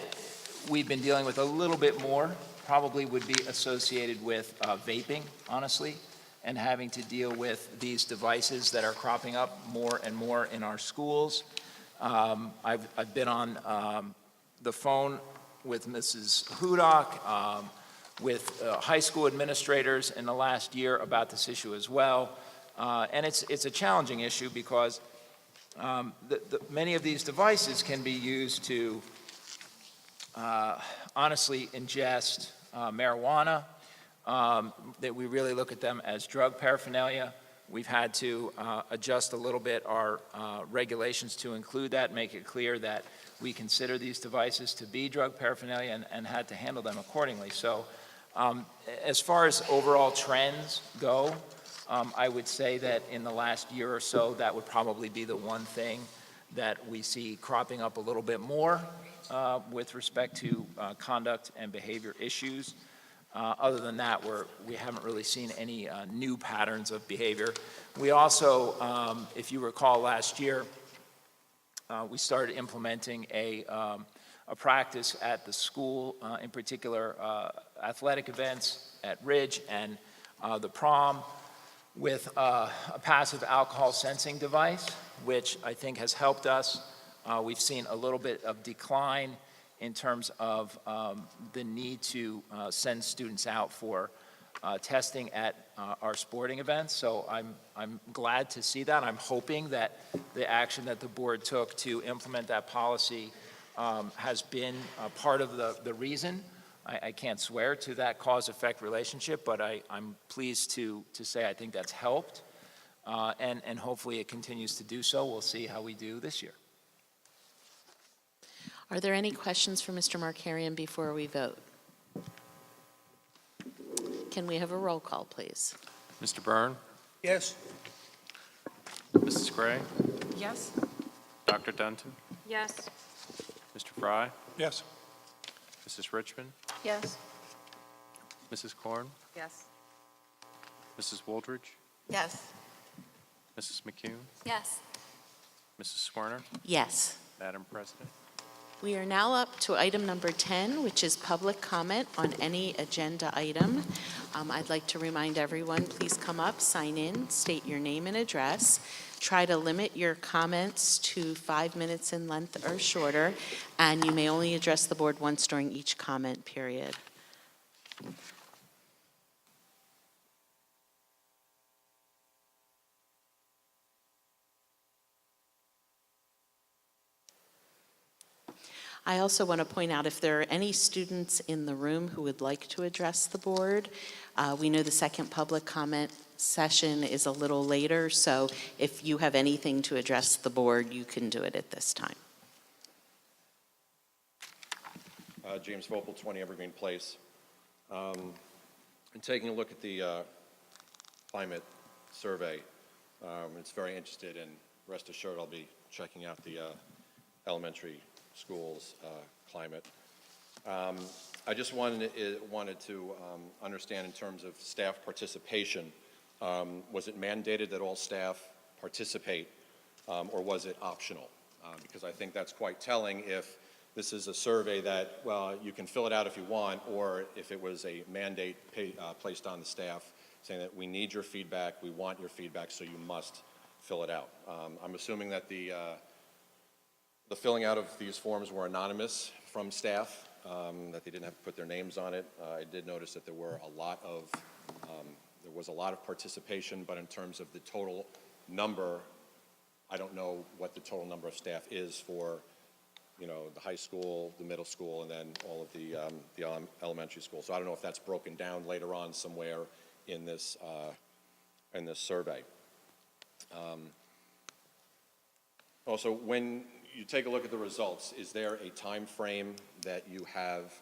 we've been dealing with a little bit more, probably would be associated with vaping, honestly, and having to deal with these devices that are cropping up more and more in our schools. I've been on the phone with Mrs. Hudak, with high school administrators in the last year about this issue as well. And it's a challenging issue because many of these devices can be used to honestly ingest marijuana, that we really look at them as drug paraphernalia. We've had to adjust a little bit our regulations to include that, make it clear that we consider these devices to be drug paraphernalia and had to handle them accordingly. So as far as overall trends go, I would say that in the last year or so, that would probably be the one thing that we see cropping up a little bit more with respect to conduct and behavior issues. Other than that, we haven't really seen any new patterns of behavior. We also, if you recall last year, we started implementing a practice at the school, in particular athletic events at Ridge and the prom, with a passive alcohol sensing device, which I think has helped us. We've seen a little bit of decline in terms of the need to send students out for testing at our sporting events. So I'm glad to see that. I'm hoping that the action that the board took to implement that policy has been part of the reason. I can't swear to that cause-effect relationship, but I'm pleased to say I think that's helped, and hopefully it continues to do so. We'll see how we do this year. Are there any questions for Mr. Markarian before we vote? Can we have a roll call, please? Mr. Byrne? Yes? Mrs. Gray? Yes? Dr. Dunton? Yes. Mr. Fry? Yes. Mrs. Richmond? Yes. Mrs. Korn? Yes. Mrs. Wooldridge? Yes. Mrs. McCune? Yes. Mrs. Swerner? Yes. Madam President? We are now up to item number 10, which is public comment on any agenda item. I'd like to remind everyone, please come up, sign in, state your name and address. Try to limit your comments to 5 minutes in length or shorter, and you may only address the board once during each comment period. I also want to point out if there are any students in the room who would like to address the board, we know the second public comment session is a little later, so if you have anything to address the board, you can do it at this time. James Vopel, 20 Evergreen Place. In taking a look at the climate survey, it's very interested, and rest assured I'll be checking out the elementary schools climate. I just wanted to understand in terms of staff participation, was it mandated that all staff participate, or was it optional? Because I think that's quite telling if this is a survey that, well, you can fill it out if you want, or if it was a mandate placed on the staff saying that we need your feedback, we want your feedback, so you must fill it out. I'm assuming that the filling out of these forms were anonymous from staff, that they didn't have to put their names on it. I did notice that there was a lot of participation, but in terms of the total number, I don't know what the total number of staff is for, you know, the high school, the middle school, and then all of the elementary school. So I don't know if that's broken down later on somewhere in this survey. Also, when you take a look at the results, is there a time frame that you have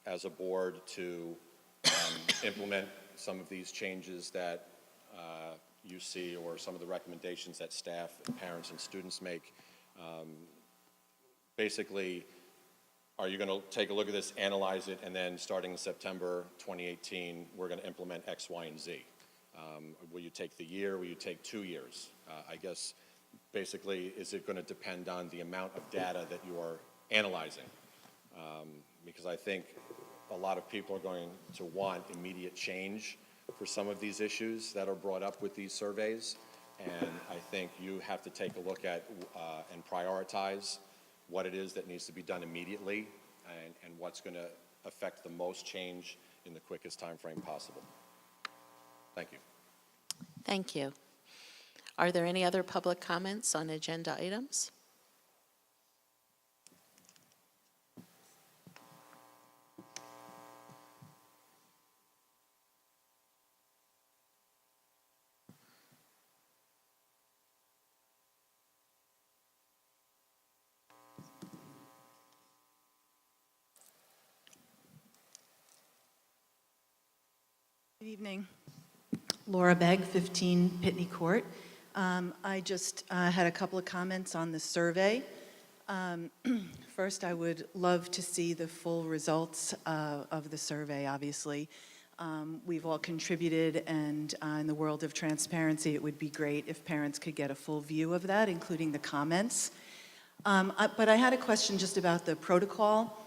as a board to implement some of these changes that you see, or some of the recommendations that staff and parents and students make? Basically, are you going to take a look at this, analyze it, and then starting in September 2018, we're going to implement X, Y, and Z? Will you take the year? Will you take 2 years? I guess, basically, is it going to depend on the amount of data that you are analyzing? Because I think a lot of people are going to want immediate change for some of these issues that are brought up with these surveys. And I think you have to take a look at and prioritize what it is that needs to be done immediately, and what's going to affect the most change in the quickest time frame possible. Thank you. Thank you. Are there any other public comments on agenda items? Good evening. Laura Begg, 15 Pitney Court. I just had a couple of comments on the survey. First, I would love to see the full results of the survey, obviously. We've all contributed, and in the world of transparency, it would be great if parents could get a full view of that, including the comments. But I had a question just about the protocol.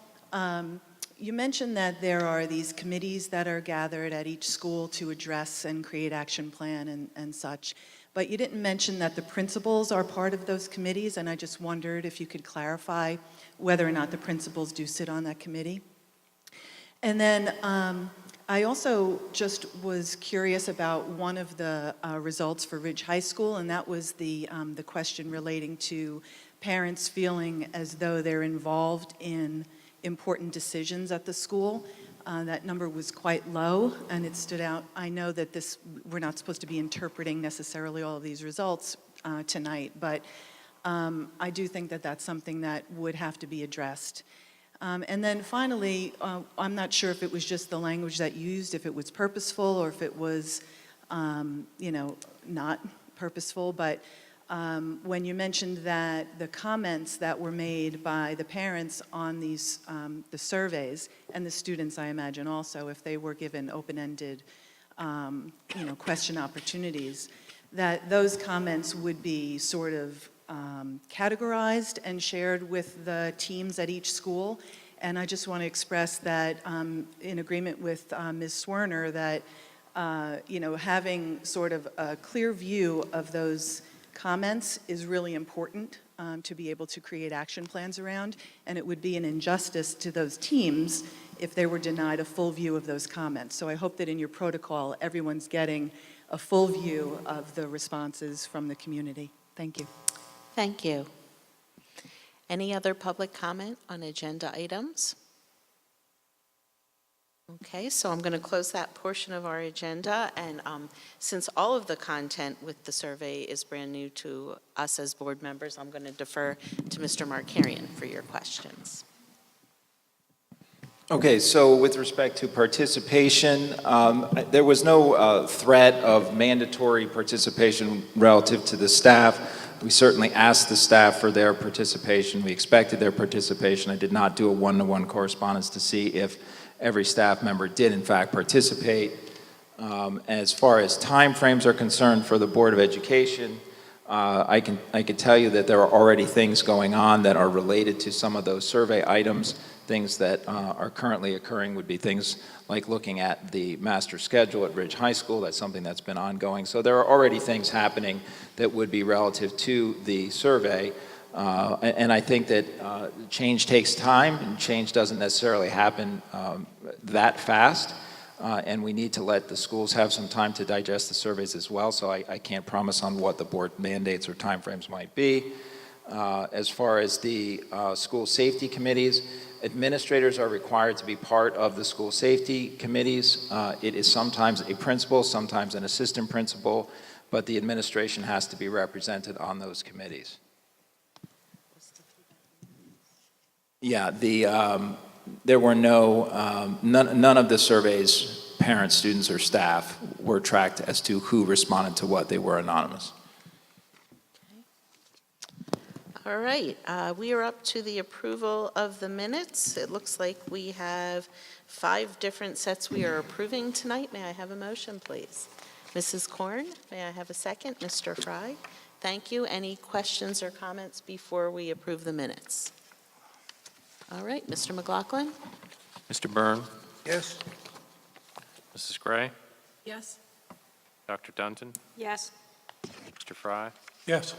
You mentioned that there are these committees that are gathered at each school to address and create action plan and such, but you didn't mention that the principals are part of those committees, and I just wondered if you could clarify whether or not the principals do sit on that committee. And then I also just was curious about one of the results for Ridge High School, and that was the question relating to parents feeling as though they're involved in important decisions at the school. That number was quite low, and it stood out. I know that we're not supposed to be interpreting necessarily all of these results tonight, but I do think that that's something that would have to be addressed. And then finally, I'm not sure if it was just the language that you used, if it was purposeful or if it was, not purposeful, but when you mentioned that the comments that were made by the parents on these, the surveys, and the students, I imagine also, if they were given open-ended, question opportunities, that those comments would be sort of categorized and shared with the teams at each school. And I just want to express that in agreement with Ms. Swerner that having sort of a clear view of those comments is really important to be able to create action plans around, and it would be an injustice to those teams if they were denied a full view of those comments. So I hope that in your protocol, everyone's getting a full view of the responses from the community. Thank you. Thank you. Any other public comment on agenda items? Okay, so I'm going to close that portion of our agenda, and since all of the content with the survey is brand new to us as board members, I'm going to defer to Mr. Markarian for your questions. Okay, so with respect to participation, there was no threat of mandatory participation relative to the staff. We certainly asked the staff for their participation. We expected their participation. I did not do a one-to-one correspondence to see if every staff member did in fact participate. As far as timeframes are concerned for the Board of Education, I can tell you that there are already things going on that are related to some of those survey items. Things that are currently occurring would be things like looking at the master schedule at Ridge High School. That's something that's been ongoing. So there are already things happening that would be relative to the survey. And I think that change takes time, and change doesn't necessarily happen that fast. And we need to let the schools have some time to digest the surveys as well. So I can't promise on what the board mandates or timeframes might be. As far as the school safety committees, administrators are required to be part of the school safety committees. It is sometimes a principal, sometimes an assistant principal, but the administration has to be represented on those committees. Yeah, there were none of the surveys, parents, students, or staff were tracked as to who responded to what. They were anonymous. All right, we are up to the approval of the minutes. It looks like we have 5 different sets we are approving tonight. May I have a motion, please? Mrs. Korn, may I have a second? Mr. Fry? Thank you. Any questions or comments before we approve the minutes? All right, Mr. McLaughlin? Mr. Byrne, Yes? Mrs. Gray, Yes. Dr. Dunton, Yes. Mr. Fry, Yes.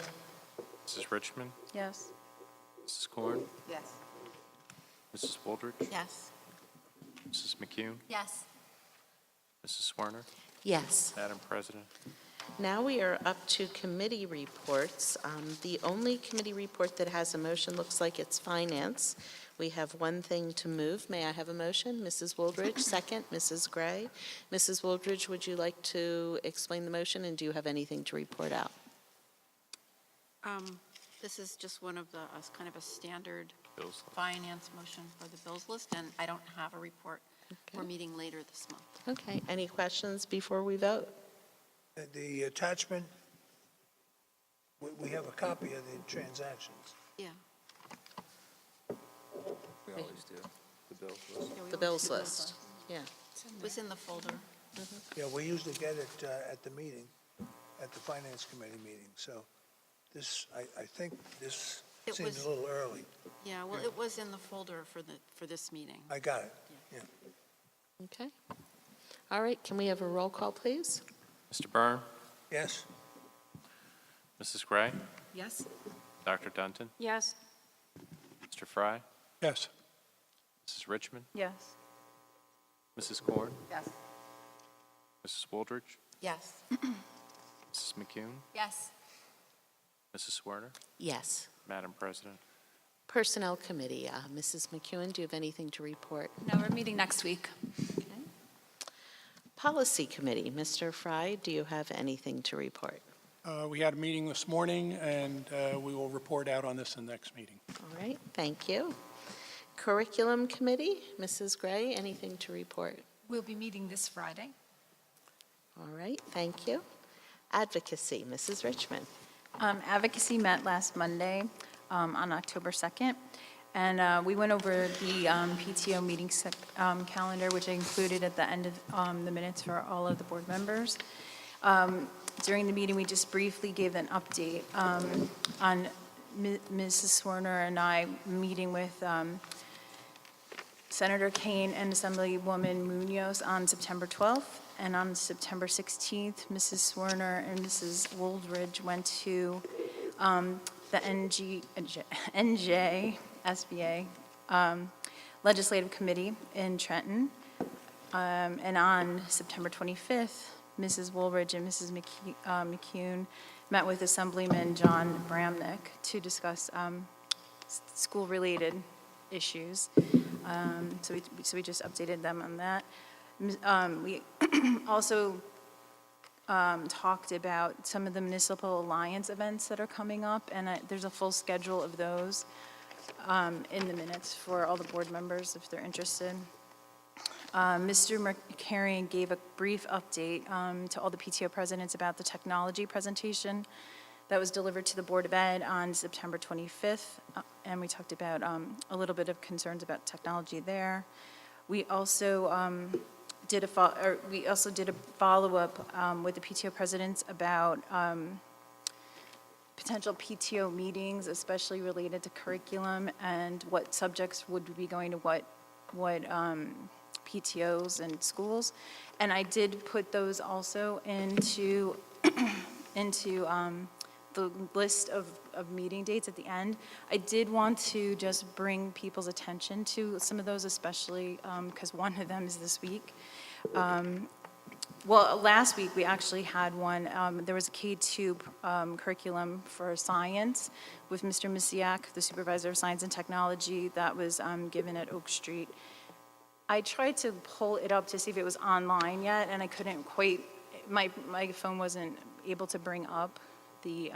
Mrs. Richmond, Yes. Mrs. Korn, Yes. Mrs. Wooldridge, Yes. Mrs. McCune, Yes. Mrs. Swerner, Yes. Madam President. Now we are up to committee reports. The only committee report that has a motion looks like it's finance. We have one thing to move. May I have a motion? Mrs. Wooldridge, second. Mrs. Gray. Mrs. Wooldridge, would you like to explain the motion, and do you have anything to report out? This is just one of the, kind of a standard Bills list. finance motion for the bills list, and I don't have a report. We're meeting later this month. Okay, any questions before we vote? The attachment, we have a copy of the transactions. Yeah. We always do, the bills list. Yeah, we The always bills do list, yeah. It was in the folder. Yeah, we usually get it at the meeting, at the finance committee meeting. So this, I think this It seems was- a little early. Yeah, well, it was in the folder for this meeting. I got it, yeah. Okay. All right, can we have a roll call, please? Mr. Byrne, Yes? Mrs. Gray, Yes. Dr. Dunton, Yes. Mr. Fry, Yes. Mrs. Richmond, Yes. Mrs. Korn, Yes. Mrs. Wooldridge, Yes. Mrs. McCune, Yes. Mrs. Swerner, Yes. Madam President. Personnel Committee, Mrs. McEwen, do you have anything to report? No, we're meeting next week. Okay. Policy Committee, Mr. Fry, do you have anything to report? We had a meeting this morning, and we will report out on this in the next meeting. All right, thank you. Curriculum Committee, Mrs. Gray, anything to report? We'll be meeting this Friday. All right, thank you. Advocacy, Mrs. Richmond. Advocacy met last Monday on October 2nd, and we went over the PTO meeting calendar, which I included at the end of the minutes for all of the board members. During the meeting, we just briefly gave an update on Mrs. Swerner and I meeting with Senator Kane and Assemblywoman Munoz on September 12th, And on September 16th, Mrs. Swerner and Mrs. Woldridge went to the NJ SBA Legislative Committee in Trenton. And on September 25th, Mrs. Woolridge and Mrs. McCune met with Assemblyman John Bramnick to discuss school-related issues. So we just updated them on that. We also talked about some of the municipal alliance events that are coming up, and there's a full schedule of those in the minutes for all the board members if they're interested. Mr. McCarrion gave a brief update to all the PTO presidents about the technology presentation that was delivered to the Board of Ed on September 25th, and we talked about a little bit of concerns about technology there. We also did a follow-up with the PTO presidents about potential PTO meetings, especially related to curriculum and what subjects would be going to what PTOs and schools. And I did put those also into the list of meeting dates at the end. I did want to just bring people's attention to some of those, especially because one of them is this week. Well, last week, we actually had one. There was a K-2 curriculum for science with Mr. Misiak, the supervisor of science and technology, that was given at Oak Street. I tried to pull it up to see if it was online yet, and I couldn't quite, my phone wasn't able to bring up the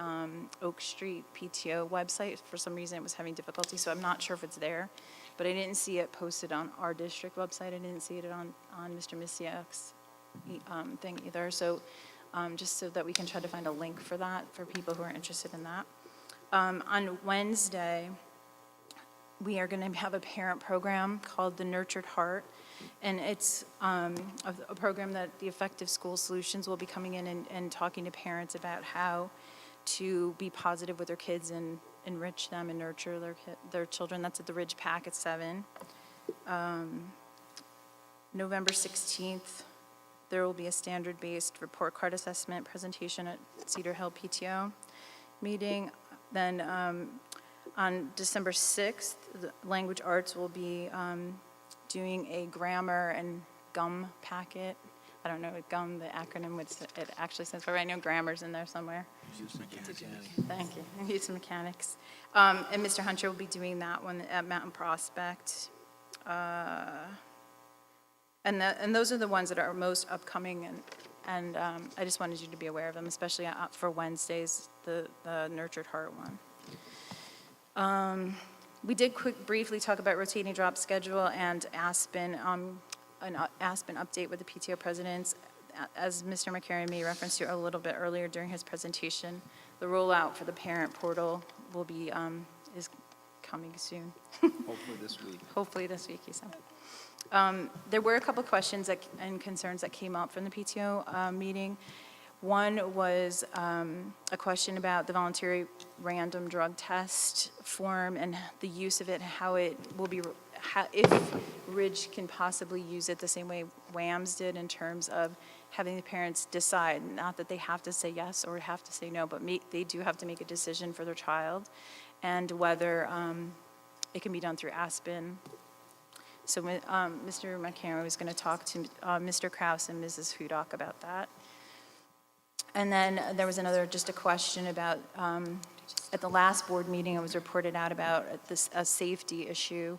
Oak Street PTO website. For some reason, it was having difficulty, so I'm not sure if it's there. But I didn't see it posted on our district website. I didn't see it on Mr. Misiak's thing either. So just so that we can try to find a link for that for people who are interested in that. On Wednesday, we are going to have a parent program called the Nurtured Heart, and it's a program that the Effective School Solutions will be coming in and talking to parents about how to be positive with their kids and enrich them and nurture their children. That's at the Ridge Pack at 7. November 16th, there will be a standard-based report card assessment presentation at Cedar Hill PTO meeting. Then on December 6th, the Language Arts will be doing a grammar and gum packet. I don't know what gum, the acronym, what it actually stands for. I know grammar's in there somewhere. Thank you. Use mechanics. And Mr. Hunter will be doing that one at Mountain Prospect. And those are the ones that are most upcoming, and I just wanted you to be aware of them, especially for Wednesdays, the Nurtured Heart one. We did briefly talk about rotating drop schedule and Aspen, an Aspen update with the PTO presidents. As Mr. McCarry made reference to a little bit earlier during his presentation, the rollout for the parent portal will be, is coming soon. Hopefully this week. Hopefully this week, he said. There were a couple questions and concerns that came up from the PTO meeting. One was a question about the voluntary random drug test form and the use of it, how it will be, if Ridge can possibly use it the same way WAMS did in terms of having the parents decide, not that they have to say yes or have to say no, but they do have to make a decision for their child, and whether it can be done through Aspen. So Mr. McCarron was going to talk to Mr. Kraus and Mrs. Hudock about that. And then there was just a question about, at the last board meeting, it was reported out about a safety issue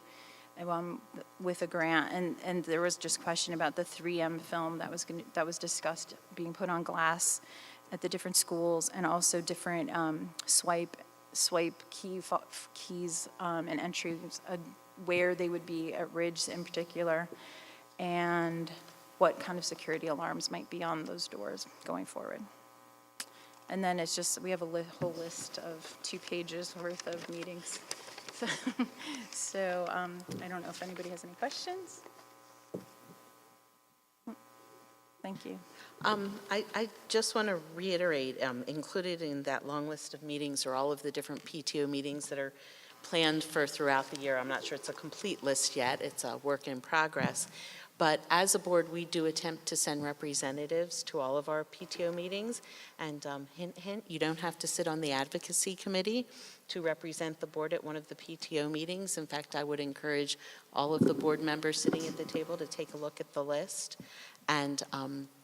with a grant, and there was just question about the 3M film that was discussed being put on glass at the different schools, and also different swipe keys and entries, where they would be at Ridge in particular, and what kind of security alarms might be on those doors going forward. And then it's just, we have a whole list of 2 pages worth of meetings. So I don't know if anybody has any questions. Thank you. I just want to reiterate, included in that long list of meetings are all of the different PTO meetings that are planned for throughout the year. I'm not sure it's a complete list yet. It's a work in progress. But as a board, we do attempt to send representatives to all of our PTO meetings. And hint, hint, you don't have to sit on the advocacy committee to represent the board at one of the PTO meetings. In fact, I would encourage all of the board members sitting at the table to take a look at the list and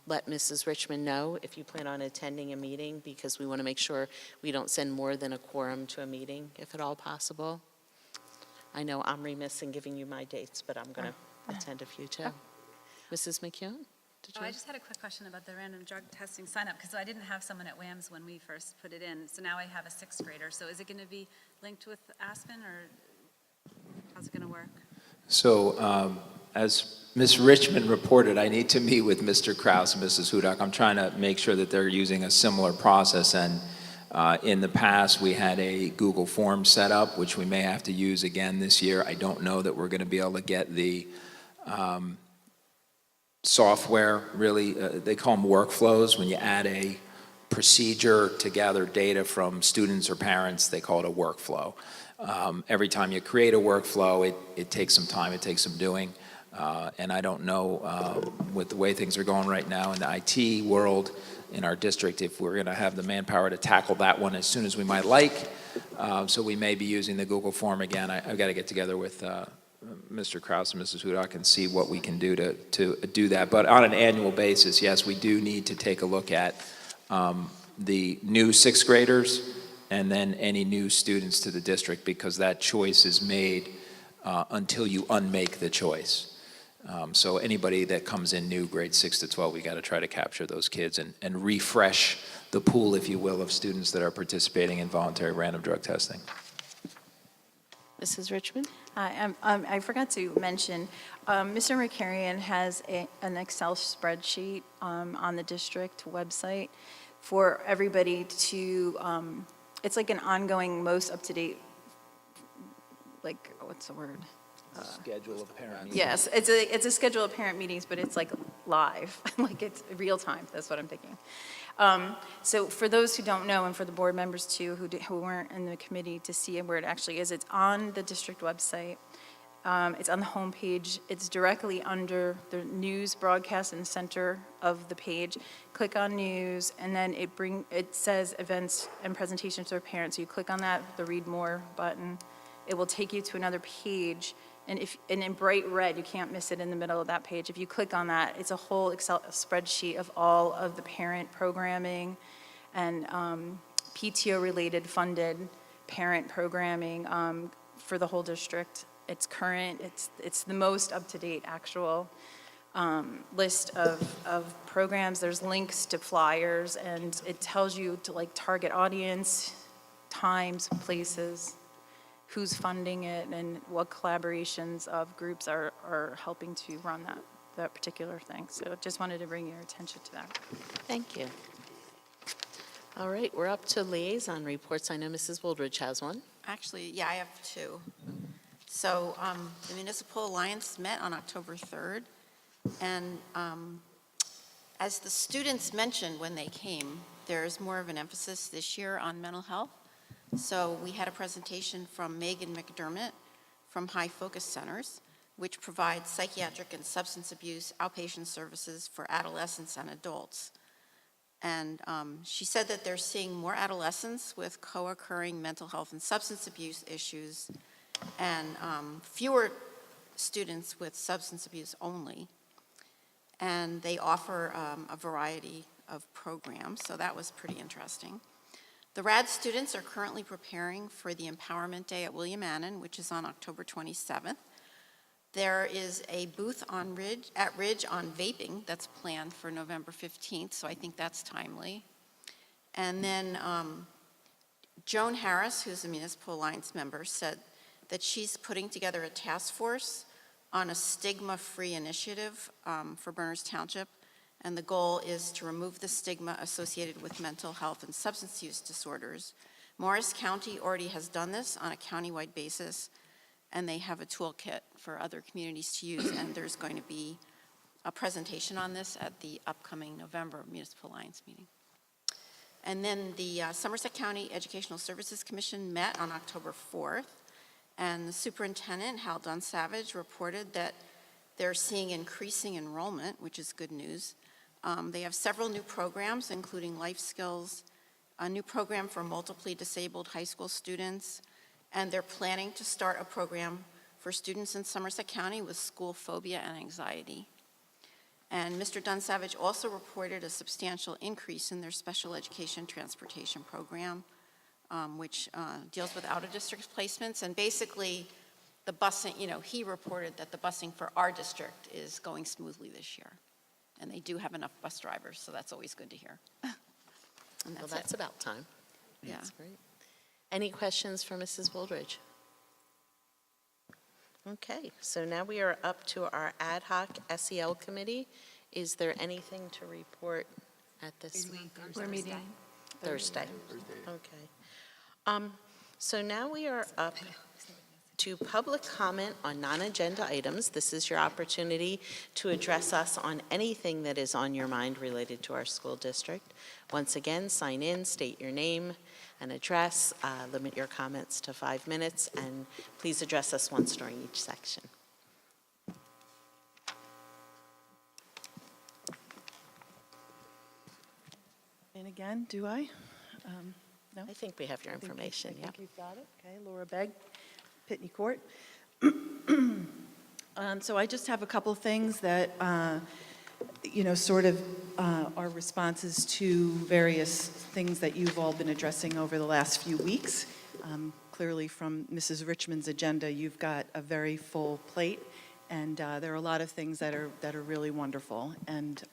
let Mrs. Richmond know if you plan on attending a meeting, because we want to make sure we don't send more than a quorum to a meeting, if at all possible. I know I'm remiss in giving you my dates, but I'm going to attend a few too. Mrs. McKeown? Did you? I just had a quick question about the random drug testing sign-up, because I didn't have someone at WAMS when we first put it in, so now I have a sixth grader. So is it going to be linked with Aspen, or how's it going to work? So as Ms. Richmond reported, I need to meet with Mr. Kraus and Mrs. Hudak. I'm trying to make sure that they're using a similar process, and in the past, we had a Google form set up, which we may have to use again this year. I don't know that we're going to be able to get the software, really, they call them workflows. When you add a procedure to gather data from students or parents, they call it a workflow. Every time you create a workflow, it takes some time, it takes some doing. And I don't know, with the way things are going right now in the IT world in our district, if we're going to have the manpower to tackle that one as soon as we might like. So we may be using the Google form again. I've got to get together with Mr. Kraus and Mrs. Hudak and see what we can do to do that. But on an annual basis, yes, we do need to take a look at the new sixth graders and then any new students to the district, because that choice is made until you unmake the choice. So anybody that comes in new, grades 6 to 12, we got to try to capture those kids and refresh the pool, if you will, of students that are participating in voluntary random drug testing. Mrs. Richmond? I forgot to mention, Mr. Mercarian has an Excel spreadsheet on the district website for everybody to, it's like an ongoing, most up-to-date, like, what's the word? Schedule of parent meetings. Yes, it's a schedule of parent meetings, but it's like live, like it's real time, that's what I'm thinking. So for those who don't know, and for the board members too, who weren't in the committee to see where it actually is, it's on the district website. It's on the homepage. It's directly under the news broadcast in the center of the page. Click on news, and then it says events and presentations for parents. So you click on that, the read more button. It will take you to another page. And in bright red, you can't miss it in the middle of that page. If you click on that, it's a whole Excel spreadsheet of all of the parent programming and PTO-related funded parent programming for the whole district. It's current. It's the most up-to-date actual list of programs. There's links to flyers, and it tells you to like target audience, times, places, who's funding it, and what collaborations of groups are helping to run that particular thing. So just wanted to bring your attention to that. Thank you. All right, we're up to liaison reports. I know Mrs. Wooldridge has one. Actually, yeah, I have two. So the Municipal Alliance met on October 3rd, and as the students mentioned when they came, there's more of an emphasis this year on mental health. So we had a presentation from Megan McDermott from High Focus Centers, which provides psychiatric and substance abuse outpatient services for adolescents and adults. And she said that they're seeing more adolescents with co-occurring mental health and substance abuse issues, and fewer students with substance abuse only. And they offer a variety of programs, so that was pretty interesting. The RAD students are currently preparing for the Empowerment Day at William Annan, which is on October 27th. There is a booth at Ridge on vaping that's planned for November 15th, so I think that's timely. And then Joan Harris, who's a Municipal Alliance member, said that she's putting together a task force on a stigma-free initiative for Berners Township, and the goal is to remove the stigma associated with mental health and substance use disorders. Morris County already has done this on a countywide basis, and they have a toolkit for other communities to use, and there's going to be a presentation on this at the upcoming November Municipal Alliance meeting. And then the Somerset County Educational Services Commission met on October 4th, and the superintendent, Hal Dunsavage, reported that They're seeing increasing enrollment, which is good news. They have several new programs, including life skills, a new program for multiply disabled high school students, and they're planning to start a program for students in Somerset County with school phobia and anxiety. And Mr. Dunsavage also reported a substantial increase in their special education transportation program, which deals with out-of-district placements. And basically, the busing, he reported that the busing for our district is going smoothly this year. And they do have enough bus drivers, so that's always good to hear. And Well, that's that's it. about time. Yeah. That's great. Any questions for Mrs. Wooldridge? Okay, so now we are up to our ad hoc SEL committee. Is there anything to report at this week? We're meeting. Thursday. Okay. So now we are up to public comment on non-agenda items. This is your opportunity to address us on anything that is on your mind related to our school district. Once again, sign in, state your name and address, limit your comments to 5 minutes, and please address us once during each section. And again, do I? No? I think we have your information, I yeah. think you've got it. Okay, Laura Begg, Pitney Court. So I just have a couple things that, sort of are responses to various things that you've all been addressing over the last few weeks. Clearly from Mrs. Richmond's agenda, you've got a very full plate, and there are a lot of things that are really wonderful, and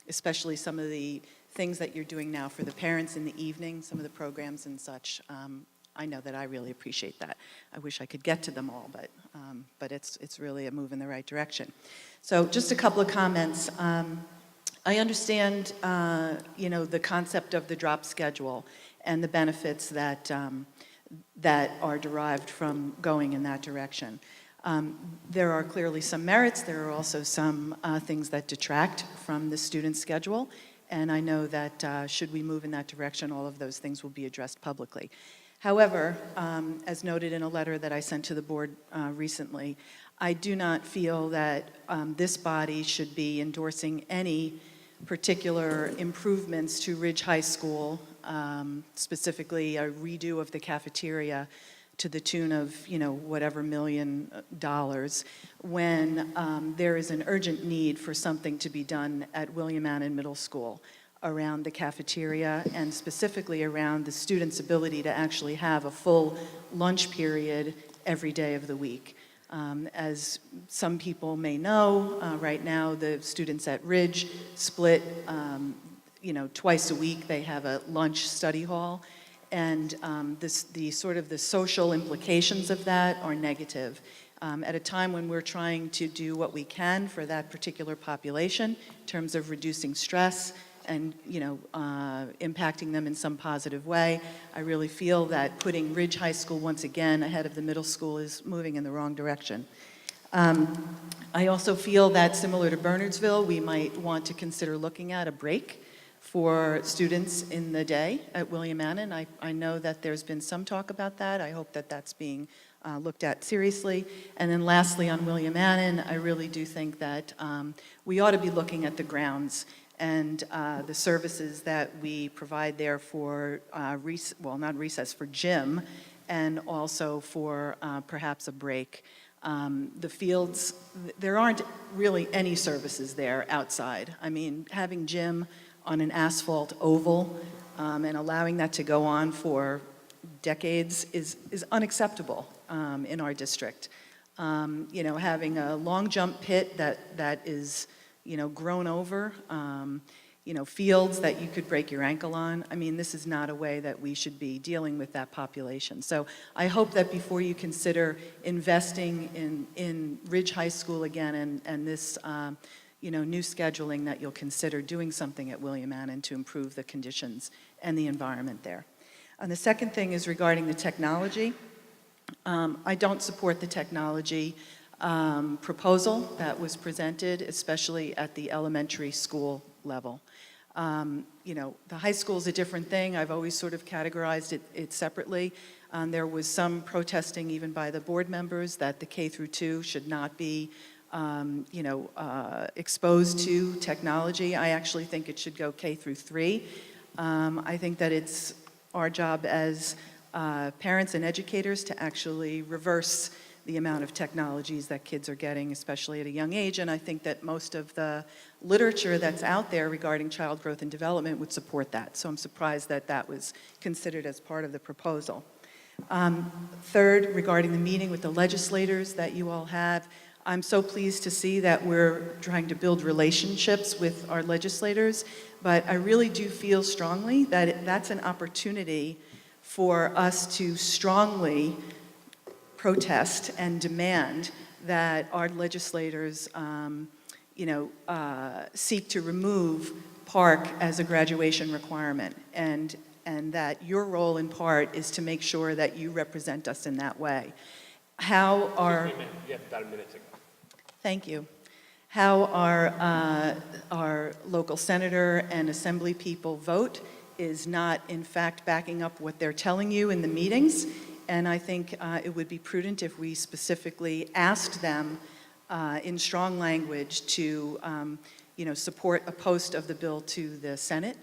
especially some of the things that you're doing now for the parents in the evening, some of the programs and such. I know that I really appreciate that. I wish I could get to them all, but it's really a move in the right direction. So just a couple of comments. I understand, the concept of the drop schedule and the benefits that are derived from going in that direction. There are clearly some merits. There are also some things that detract from the student schedule. And I know that should we move in that direction, all of those things will be addressed publicly. However, as noted in a letter that I sent to the board recently, I do not feel that this body should be endorsing any particular improvements to Ridge High School, specifically a redo of the cafeteria to the tune of, whatever $1 million, when there is an urgent need for something to be done at William Annan Middle School around the cafeteria and specifically around the students' ability to actually have a full lunch period every day of the week. As some people may know, right now the students at Ridge split, twice a week. They have a lunch study hall, and the social implications of that are negative. At a time when we're trying to do what we can for that particular population in terms of reducing stress and impacting them in some positive way, I really feel that putting Ridge High School once again ahead of the middle school is moving in the wrong direction. I also feel that similar to Bernardsville, we might want to consider looking at a break for students in the day at William Annan. I know that there's been some talk about that. I hope that that's being looked at seriously. And then lastly, on William Annan, I really do think that we ought to be looking at the grounds and the services that we provide there for, not recess, for gym, and also for perhaps a break. The fields, there aren't really any services there outside. I mean, having gym on an asphalt oval and allowing that to go on for decades is unacceptable in our district. Having a long jump pit that is grown over, fields that you could break your ankle on. I mean, this is not a way that we should be dealing with that population. So I hope that before you consider investing in Ridge High School again and this, new scheduling, that you'll consider doing something at William Annan to improve the conditions and the environment there. And the second thing is regarding the technology. I don't support the technology proposal that was presented, especially at the elementary school level. The high school is a different thing. I've always sort of categorized it separately. There was some protesting even by the board members that the K through 2 should not be exposed to technology. I actually think it should go K through 3. I think that it's our job as parents and educators to actually reverse the amount of technologies that kids are getting, especially at a young age. And I think that most of the literature that's out there regarding child growth and development would support that. So I'm surprised that that was considered as part of the proposal. Third, regarding the meeting with the legislators that you all have, I'm so pleased to see that we're trying to build relationships with our legislators, but I really do feel strongly that that's an opportunity for us to strongly protest and demand that our legislators, seek to remove PARC as a graduation requirement, and that your role in part is to make sure that you represent us in that way. How are... You have about a minute to go. Thank you. How our local senator and assembly people vote is not, in fact, backing up what they're telling you in the meetings. And I think it would be prudent if we specifically asked them in strong language to, support a post of the bill to the Senate.